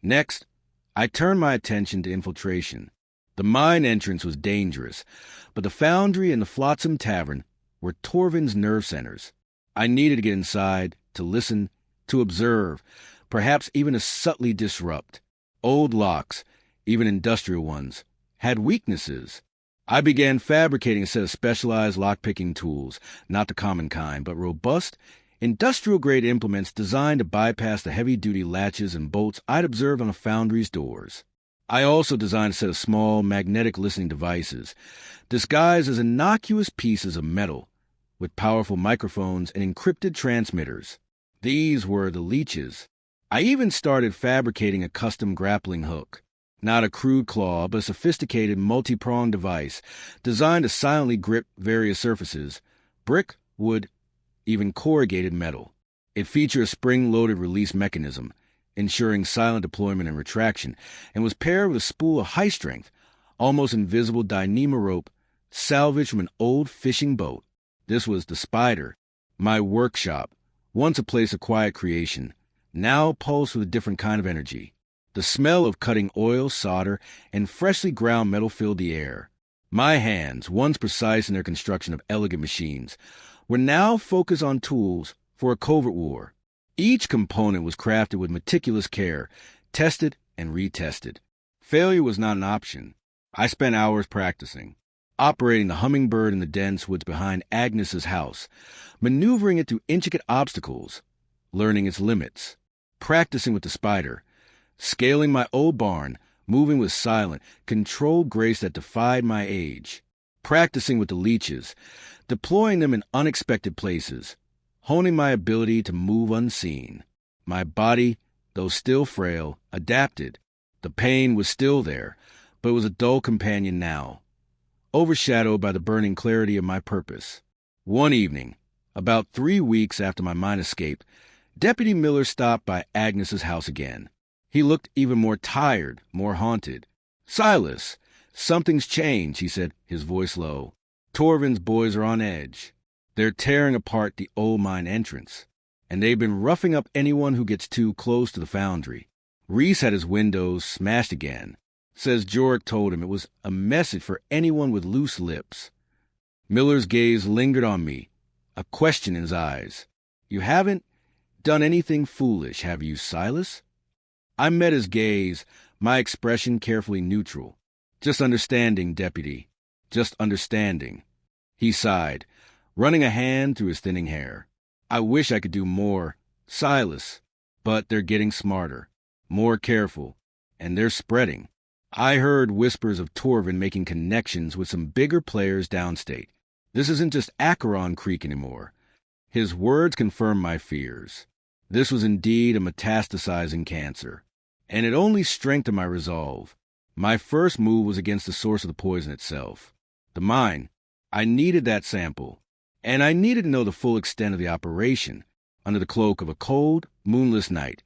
Next, I turned my attention to infiltration. The mine entrance was dangerous, but the foundry and the Flotsam Tavern were Torvin's nerve centers. I needed to get inside, to listen, to observe, perhaps even to subtly disrupt. Old locks, even industrial ones, had weaknesses. I began fabricating a set of specialized lock-picking tools, not the common kind, but robust, industrial-grade implements designed to bypass the heavy-duty latches and bolts I'd observed on a foundry's doors. I also designed a set of small, magnetic listening devices, disguised as innocuous pieces of metal, with powerful microphones and encrypted transmitters. These were the leeches. I even started fabricating a custom grappling hook. Not a crude claw, but a sophisticated multi-pronged device designed to silently grip various surfaces, brick, wood, even corrugated metal. It featured a spring-loaded release mechanism, ensuring silent deployment and retraction, and was paired with a spool of high-strength, almost invisible Dyneema rope salvaged from an old fishing boat. This was the Spider, my workshop, once a place of quiet creation, now pulsed with a different kind of energy. The smell of cutting oil, solder, and freshly ground metal filled the air. My hands, once precise in their construction of elegant machines, were now focused on tools for a covert war. Each component was crafted with meticulous care, tested and retested. Failure was not an option. I spent hours practicing, operating the Hummingbird in the dense woods behind Agnes's house, maneuvering it through intricate obstacles, learning its limits, practicing with the Spider, scaling my old barn, moving with silent, controlled grace that defied my age, practicing with the leeches, deploying them in unexpected places, honing my ability to move unseen. My body, though still frail, adapted. The pain was still there, but it was a dull companion now, overshadowed by the burning clarity of my purpose. One evening, about 3 weeks after my mine escape, Deputy Miller stopped by Agnes's house again. He looked even more tired, more haunted. "Silas, something's changed," he said, his voice low. "Torvin's boys are on edge. They're tearing apart the old mine entrance, and they've been roughing up anyone who gets too close to the foundry. Reese had his windows smashed again. Says Jorek told him it was a message for anyone with loose lips." Miller's gaze lingered on me, a question in his eyes. "You haven't done anything foolish, have you, Silas?" I met his gaze, my expression carefully neutral. "Just understanding, Deputy. Just understanding." He sighed, running a hand through his thinning hair. "I wish I could do more, Silas, but they're getting smarter, more careful, and they're spreading. I heard whispers of Torvin making connections with some bigger players downstate. This isn't just Acheron Creek anymore." His words confirmed my fears. This was indeed a metastasizing cancer, and it only strengthened my resolve. My first move was against the source of the poison itself. The mine. I needed that sample, and I needed to know the full extent of the operation. Under the cloak of a cold, moonless night,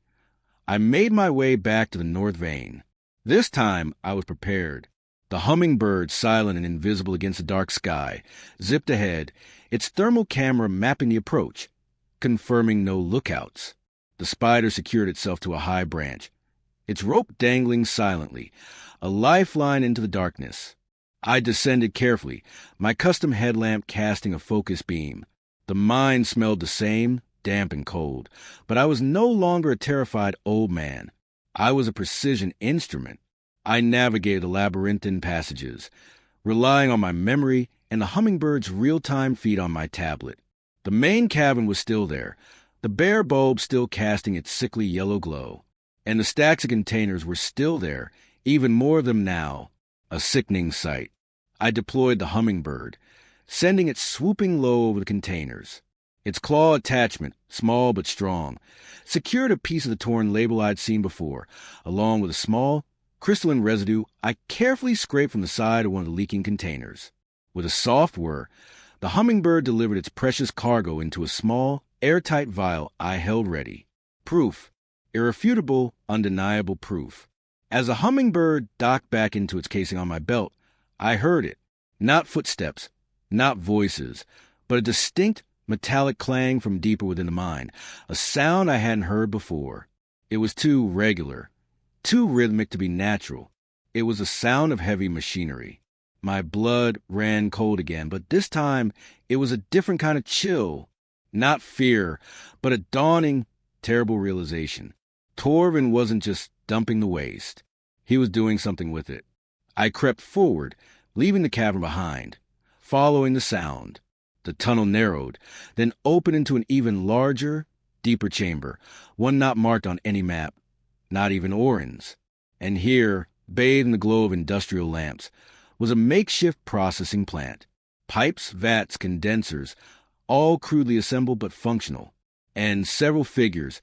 I made my way back to the North Vein. This time I was prepared. The Hummingbird, silent and invisible against the dark sky, zipped ahead, its thermal camera mapping the approach, confirming no lookouts. The Spider secured itself to a high branch, its rope dangling silently, a lifeline into the darkness. I descended carefully, my custom headlamp casting a focus beam. The mine smelled the same, damp and cold, but I was no longer a terrified old man. I was a precision instrument. I navigated the labyrinthine passages, relying on my memory and the hummingbird's real-time feed on my tablet. The main cavern was still there, the bare bulb still casting its sickly yellow glow. And the stacks of containers were still there, even more of them now, a sickening sight. I deployed the hummingbird, sending it swooping low over the containers. Its claw attachment, small but strong, secured a piece of the torn label I'd seen before, along with a small, crystalline residue I carefully scraped from the side of one of the leaking containers. With a soft whir, the hummingbird delivered its precious cargo into a small, airtight vial I held ready. Proof. Irrefutable, undeniable proof. As the hummingbird docked back into its casing on my belt, I heard it. Not footsteps, not voices, but a distinct metallic clang from deeper within the mine, a sound I hadn't heard before. It was too regular, too rhythmic to be natural. It was the sound of heavy machinery. My blood ran cold again, but this time it was a different kind of chill. Not fear, but a dawning, terrible realization. Torvin wasn't just dumping the waste. He was doing something with it. I crept forward, leaving the cavern behind, following the sound. The tunnel narrowed, then opened into an even larger, deeper chamber, one not marked on any map, not even Orin's. And here, bathed in the glow of industrial lamps, was a makeshift processing plant. Pipes, vats, condensers, all crudely assembled but functional. And several figures,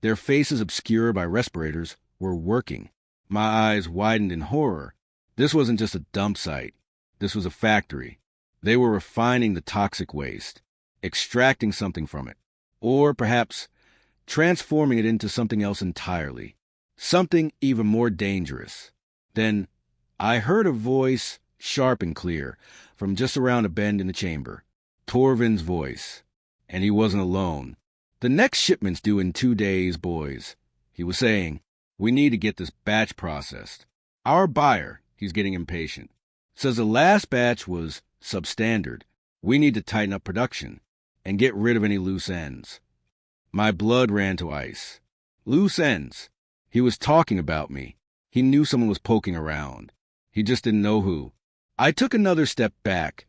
their faces obscured by respirators, were working. My eyes widened in horror. This wasn't just a dump site. This was a factory. They were refining the toxic waste, extracting something from it, or perhaps transforming it into something else entirely, something even more dangerous. Then I heard a voice, sharp and clear, from just around a bend in the chamber. Torvin's voice. And he wasn't alone. "The next shipment's due in 2 days, boys," he was saying. "We need to get this batch processed. Our buyer," he's getting impatient, "says the last batch was substandard. We need to tighten up production and get rid of any loose ends." My blood ran to ice. Loose ends. He was talking about me. He knew someone was poking around. He just didn't know who. I took another step back,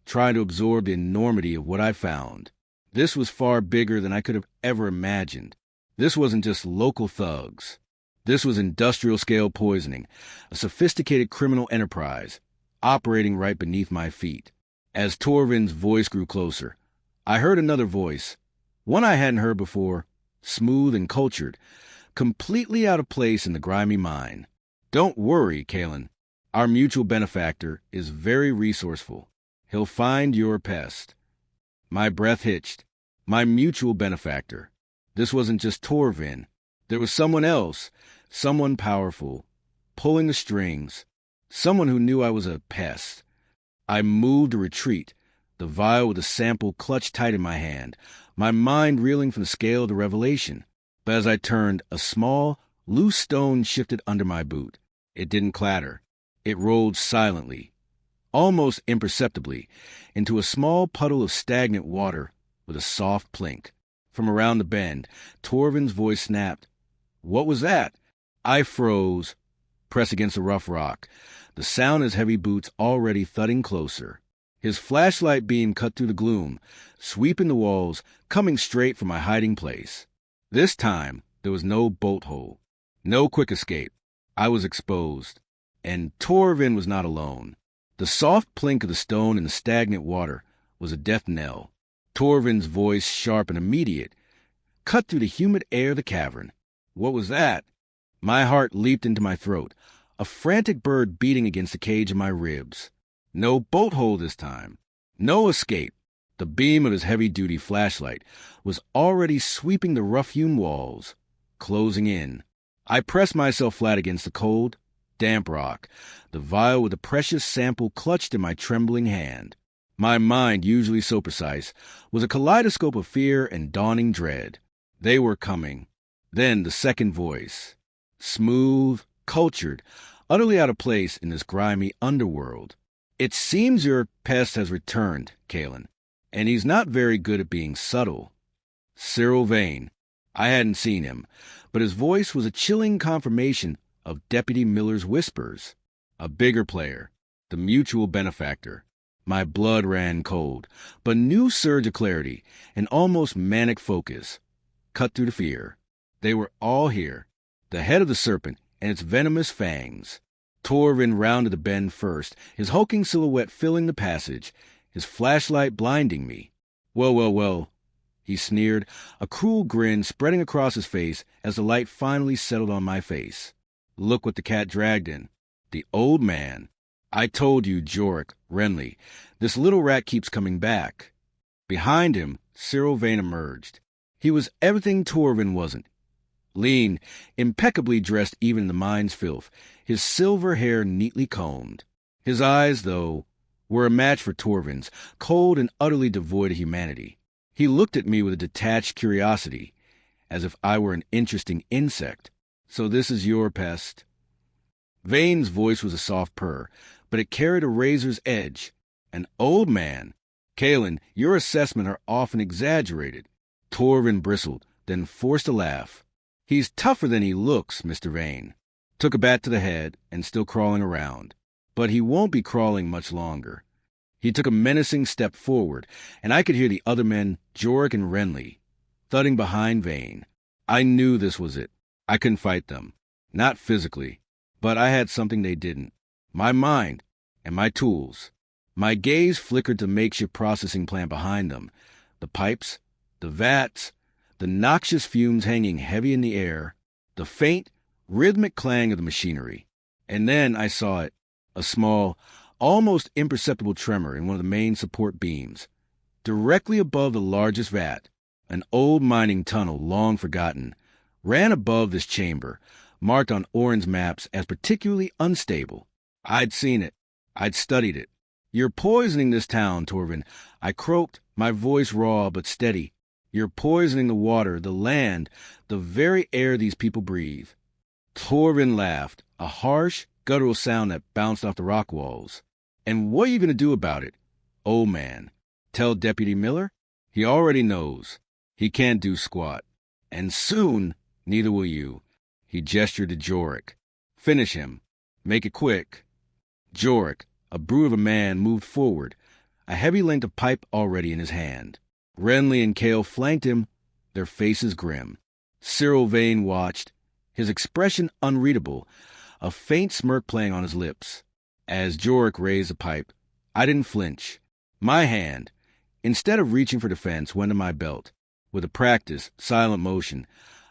trying to absorb the enormity of what I found. This was far bigger than I could have ever imagined. This wasn't just local thugs. This was industrial-scale poisoning, a sophisticated criminal enterprise, operating right beneath my feet. As Torvin's voice grew closer, I heard another voice, one I hadn't heard before, smooth and cultured, completely out of place in the grimy mine. "Don't worry, Kalen. Our mutual benefactor is very resourceful. He'll find your pest." My breath hitched. My mutual benefactor. This wasn't just Torvin. There was someone else, someone powerful, pulling the strings, someone who knew I was a pest. I moved to retreat, the vial with the sample clutched tight in my hand, my mind reeling from the scale of the revelation. But as I turned, a small, loose stone shifted under my boot. It didn't clatter. It rolled silently, almost imperceptibly, into a small puddle of stagnant water with a soft plink. From around the bend, Torvin's voice snapped. "What was that?" I froze, pressed against the rough rock, the sound of his heavy boots already thudding closer. His flashlight beam cut through the gloom, sweeping the walls, coming straight from my hiding place. This time, there was no bolt hole, no quick escape. I was exposed. And Torvin was not alone. The soft plink of the stone in the stagnant water was a death knell. Torvin's voice, sharp and immediate, cut through the humid air of the cavern. What was that? My heart leaped into my throat, a frantic bird beating against the cage of my ribs. No bolt hole this time. No escape. The beam of his heavy-duty flashlight was already sweeping the rough-hewn walls, closing in. I pressed myself flat against the cold, damp rock, the vial with the precious sample clutched in my trembling hand. My mind, usually so precise, was a kaleidoscope of fear and dawning dread. They were coming. Then the second voice. Smooth, cultured, utterly out of place in this grimy underworld. "It seems your pest has returned, Kalen, and he's not very good at being subtle." Cyril Vane. I hadn't seen him, but his voice was a chilling confirmation of Deputy Miller's whispers. A bigger player, the mutual benefactor. My blood ran cold, but a new surge of clarity, an almost manic focus, cut through the fear. They were all here, the head of the serpent and its venomous fangs. Torvin rounded the bend first, his hulking silhouette filling the passage, his flashlight blinding me. Well, well, well, he sneered, a cruel grin spreading across his face as the light finally settled on my face. Look what the cat dragged in. The old man. I told you, Jorik, Renly, this little rat keeps coming back. Behind him, Cyril Vane emerged. He was everything Torvin wasn't. Lean, impeccably dressed even in the mine's filth, his silver hair neatly combed. His eyes, though, were a match for Torvin's, cold and utterly devoid of humanity. He looked at me with a detached curiosity, as if I were an interesting insect. So this is your pest? Vane's voice was a soft purr, but it carried a razor's edge. An old man. Kalen, your assessments are often exaggerated. Torvin bristled, then forced a laugh. He's tougher than he looks, Mr. Vane. Took a bat to the head and still crawling around. But he won't be crawling much longer. He took a menacing step forward, and I could hear the other men, Jorik and Renly, thudding behind Vane. I knew this was it. I couldn't fight them. Not physically. But I had something they didn't. My mind and my tools. My gaze flickered to the makeshift processing plant behind them. The pipes, the vats, the noxious fumes hanging heavy in the air, the faint, rhythmic clang of the machinery. And then I saw it, a small, almost imperceptible tremor in one of the main support beams. Directly above the largest vat, an old mining tunnel long forgotten, ran above this chamber, marked on Orin's maps as particularly unstable. I'd seen it. I'd studied it. You're poisoning this town, Torvin. I croaked, my voice raw but steady. You're poisoning the water, the land, the very air these people breathe. Torvin laughed, a harsh, guttural sound that bounced off the rock walls. And what are you going to do about it? Old man. Tell Deputy Miller? He already knows. He can't do squat. And soon, neither will you. He gestured to Jorik. Finish him. Make it quick. Jorik, a brute of a man, moved forward, a heavy length of pipe already in his hand. Renly and Kale flanked him, their faces grim. Cyril Vane watched, his expression unreadable, a faint smirk playing on his lips. As Jorik raised the pipe, I didn't flinch. My hand, instead of reaching for defense, went to my belt. With a practiced, silent motion,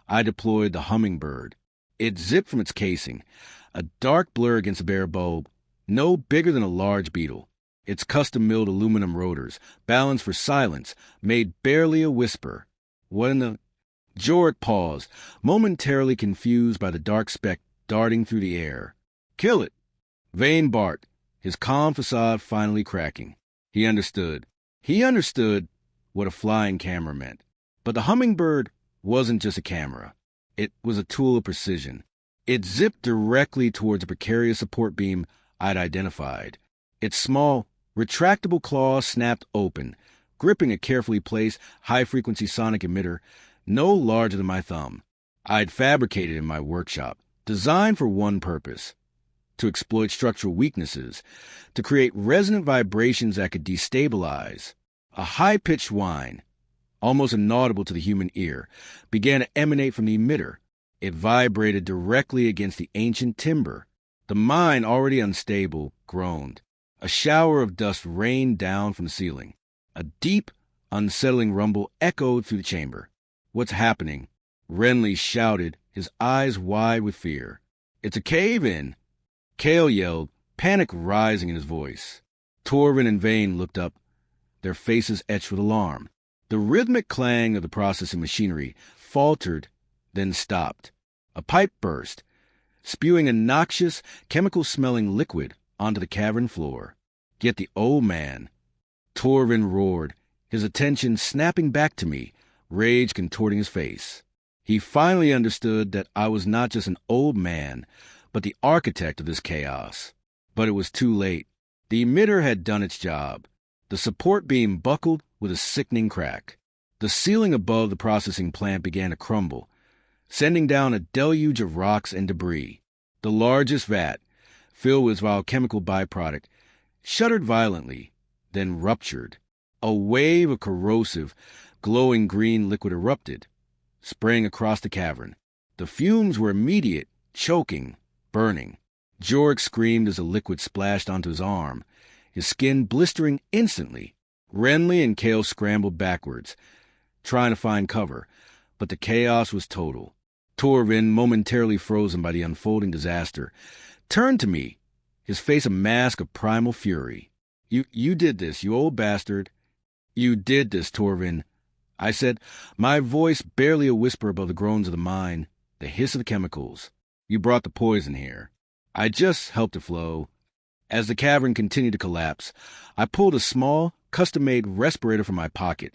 I deployed the hummingbird. It zipped from its casing, a dark blur against the bare bulb, no bigger than a large beetle. Its custom-milled aluminum rotors, balanced for silence, made barely a whisper. What in the... Jorik paused, momentarily confused by the dark speck darting through the air. Kill it! Vane barked, his calm facade finally cracking. He understood. He understood what a flying camera meant. But the hummingbird wasn't just a camera. It was a tool of precision. It zipped directly towards a precarious support beam I'd identified. Its small, retractable claws snapped open, gripping a carefully placed, high-frequency sonic emitter no larger than my thumb. I'd fabricated in my workshop, designed for one purpose: to exploit structural weaknesses, to create resonant vibrations that could destabilize. A high-pitched whine, almost inaudible to the human ear, began to emanate from the emitter. It vibrated directly against the ancient timber. The mine, already unstable, groaned. A shower of dust rained down from the ceiling. A deep, unsettling rumble echoed through the chamber. What's happening? Renly shouted, his eyes wide with fear. It's a cave-in! Kale yelled, panic rising in his voice. Torvin and Vane looked up, their faces etched with alarm. The rhythmic clang of the processing machinery faltered, then stopped. A pipe burst, spewing a noxious, chemical-smelling liquid onto the cavern floor. Yet the old man... Torvin roared, his attention snapping back to me, rage contorting his face. He finally understood that I was not just an old man, but the architect of this chaos. But it was too late. The emitter had done its job. The support beam buckled with a sickening crack. The ceiling above the processing plant began to crumble, sending down a deluge of rocks and debris. The largest vat, filled with its biochemical byproduct, shuddered violently, then ruptured. A wave of corrosive, glowing green liquid erupted, spraying across the cavern. The fumes were immediate, choking, burning. Jorek screamed as the liquid splashed onto his arm, his skin blistering instantly. Renly and Kale scrambled backwards, trying to find cover, but the chaos was total. Torvin, momentarily frozen by the unfolding disaster, turned to me, his face a mask of primal fury. You did this, you old bastard. You did this, Torvin, I said, my voice barely a whisper above the groans of the mine, the hiss of the chemicals. You brought the poison here. I just helped it flow. As the cavern continued to collapse, I pulled a small, custom-made respirator from my pocket,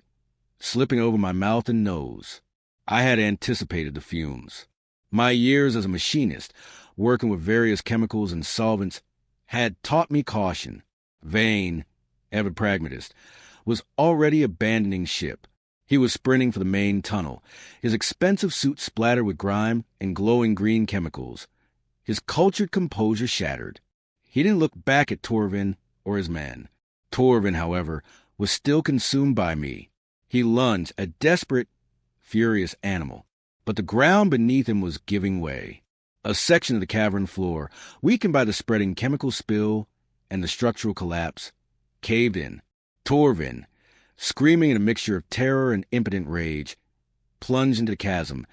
slipping over my mouth and nose. I had anticipated the fumes. My years as a machinist, working with various chemicals and solvents, had taught me caution. Vane, ever pragmatist, was already abandoning ship. He was sprinting for the main tunnel, his expensive suit splattered with grime and glowing green chemicals. His cultured composure shattered. He didn't look back at Torvin or his men. Torvin, however, was still consumed by me. He lunged, a desperate, furious animal. But the ground beneath him was giving way. A section of the cavern floor, weakened by the spreading chemical spill and the structural collapse, caved in. Torvin, screaming in a mixture of terror and impotent rage, plunged into the chasm,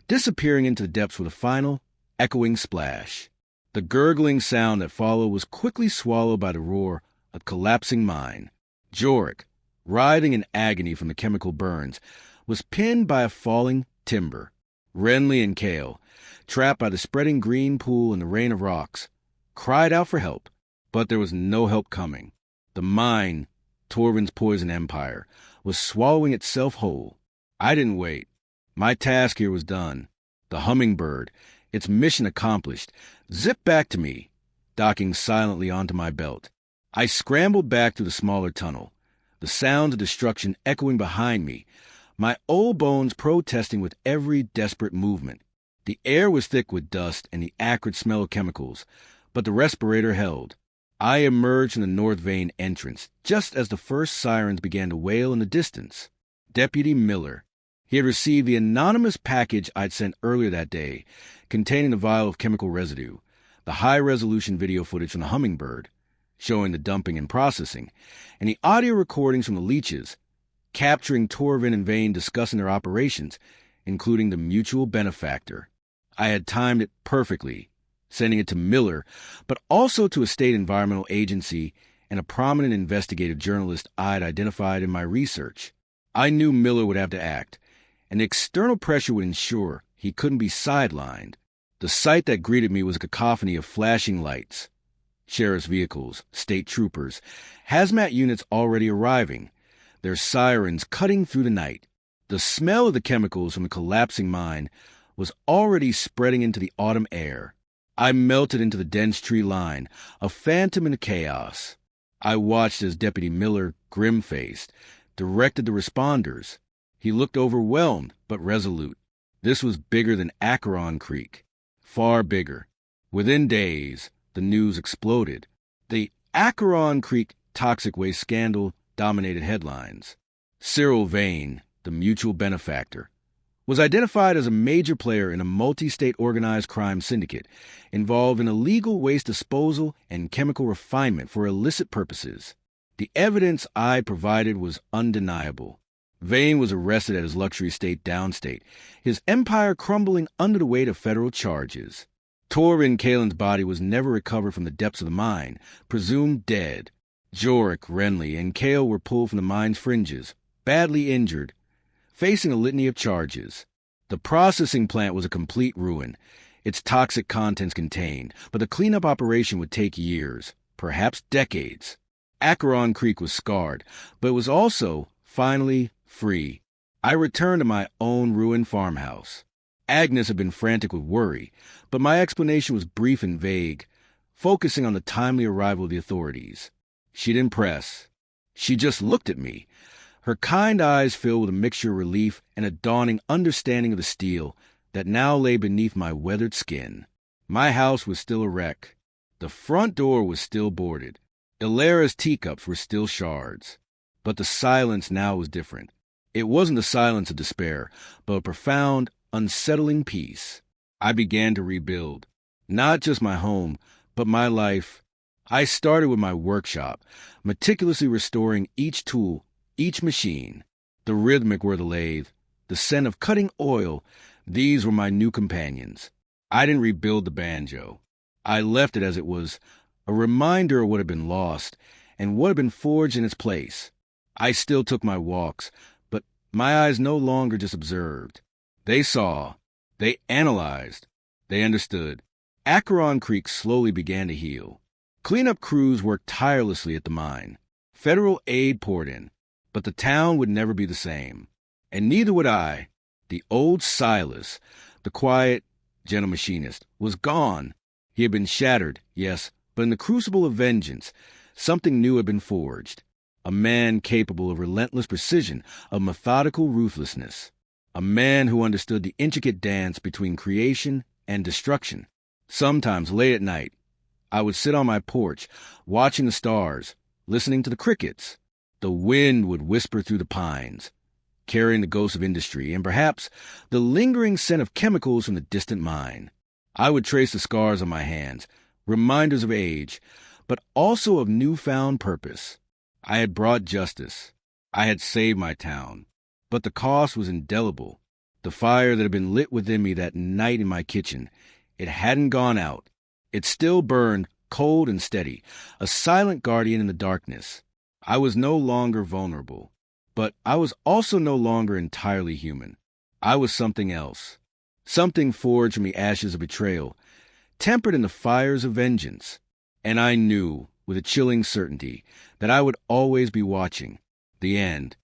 disappearing into the depths with a final, echoing splash. The gurgling sound that followed was quickly swallowed by the roar of collapsing mine. Jorek, writhing in agony from the chemical burns, was pinned by a falling timber. Renly and Kale, trapped by the spreading green pool and the rain of rocks, cried out for help, but there was no help coming. The mine, Torvin's poison empire, was swallowing itself whole. I didn't wait. My task here was done. The hummingbird, its mission accomplished, zipped back to me, docking silently onto my belt. I scrambled back through the smaller tunnel, the sounds of destruction echoing behind me, my old bones protesting with every desperate movement. The air was thick with dust and the acrid smell of chemicals, but the respirator held. I emerged from the North Vane entrance just as the first sirens began to wail in the distance. Deputy Miller. He had received the anonymous package I'd sent earlier that day, containing the vial of chemical residue, the high-resolution video footage from the hummingbird, showing the dumping and processing, and the audio recordings from the leeches, capturing Torvin and Vane discussing their operations, including the mutual benefactor. I had timed it perfectly, sending it to Miller, but also to a state environmental agency and a prominent investigative journalist I'd identified in my research. I knew Miller would have to act, and external pressure would ensure he couldn't be sidelined. The sight that greeted me was a cacophony of flashing lights. Sheriff's vehicles, state troopers, hazmat units already arriving, their sirens cutting through the night. The smell of the chemicals from the collapsing mine was already spreading into the autumn air. I melted into the dense tree line, a phantom in the chaos. I watched as Deputy Miller, grim-faced, directed the responders. He looked overwhelmed, but resolute. This was bigger than Acheron Creek. Far bigger. Within days, the news exploded. The Acheron Creek toxic waste scandal dominated headlines. Cyril Vane, the mutual benefactor, was identified as a major player in a multi-state organized crime syndicate involved in illegal waste disposal and chemical refinement for illicit purposes. The evidence I provided was undeniable. Vane was arrested at his luxury estate downstate, his empire crumbling under the weight of federal charges. Torvin Kalen's body was never recovered from the depths of the mine, presumed dead. Jorek, Renly, and Kale were pulled from the mine's fringes, badly injured, facing a litany of charges. The processing plant was a complete ruin, its toxic contents contained, but the cleanup operation would take years, perhaps decades. Acheron Creek was scarred, but it was also, finally, free. I returned to my own ruined farmhouse. Agnes had been frantic with worry, but my explanation was brief and vague, focusing on the timely arrival of the authorities. She didn't press. She just looked at me, her kind eyes filled with a mixture of relief and a dawning understanding of the steel that now lay beneath my weathered skin. My house was still a wreck. The front door was still boarded. Ilara's teacups were still shards. But the silence now was different. It wasn't the silence of despair, but a profound, unsettling peace. I began to rebuild. Not just my home, but my life. I started with my workshop, meticulously restoring each tool, each machine. The rhythmic were the lathe, the scent of cutting oil. These were my new companions. I didn't rebuild the banjo. I left it as it was, a reminder of what had been lost and what had been forged in its place. I still took my walks, but my eyes no longer just observed. They saw, they analyzed, they understood. Acheron Creek slowly began to heal. Cleanup crews worked tirelessly at the mine. Federal aid poured in, but the town would never be the same. And neither would I. The old Silas, the quiet, gentle machinist, was gone. He had been shattered, yes, but in the crucible of vengeance, something new had been forged. A man capable of relentless precision, of methodical ruthlessness. A man who understood the intricate dance between creation and destruction. Sometimes, late at night, I would sit on my porch, watching the stars, listening to the crickets. The wind would whisper through the pines, carrying the ghosts of industry and perhaps the lingering scent of chemicals from the distant mine. I would trace the scars on my hands, reminders of age, but also of newfound purpose. I had brought justice. I had saved my town. But the cost was indelible. The fire that had been lit within me that night in my kitchen, it hadn't gone out. It still burned, cold and steady, a silent guardian in the darkness. I was no longer vulnerable, but I was also no longer entirely human. I was something else, something forged from the ashes of betrayal, tempered in the fires of vengeance. And I knew, with a chilling certainty, that I would always be watching. The end.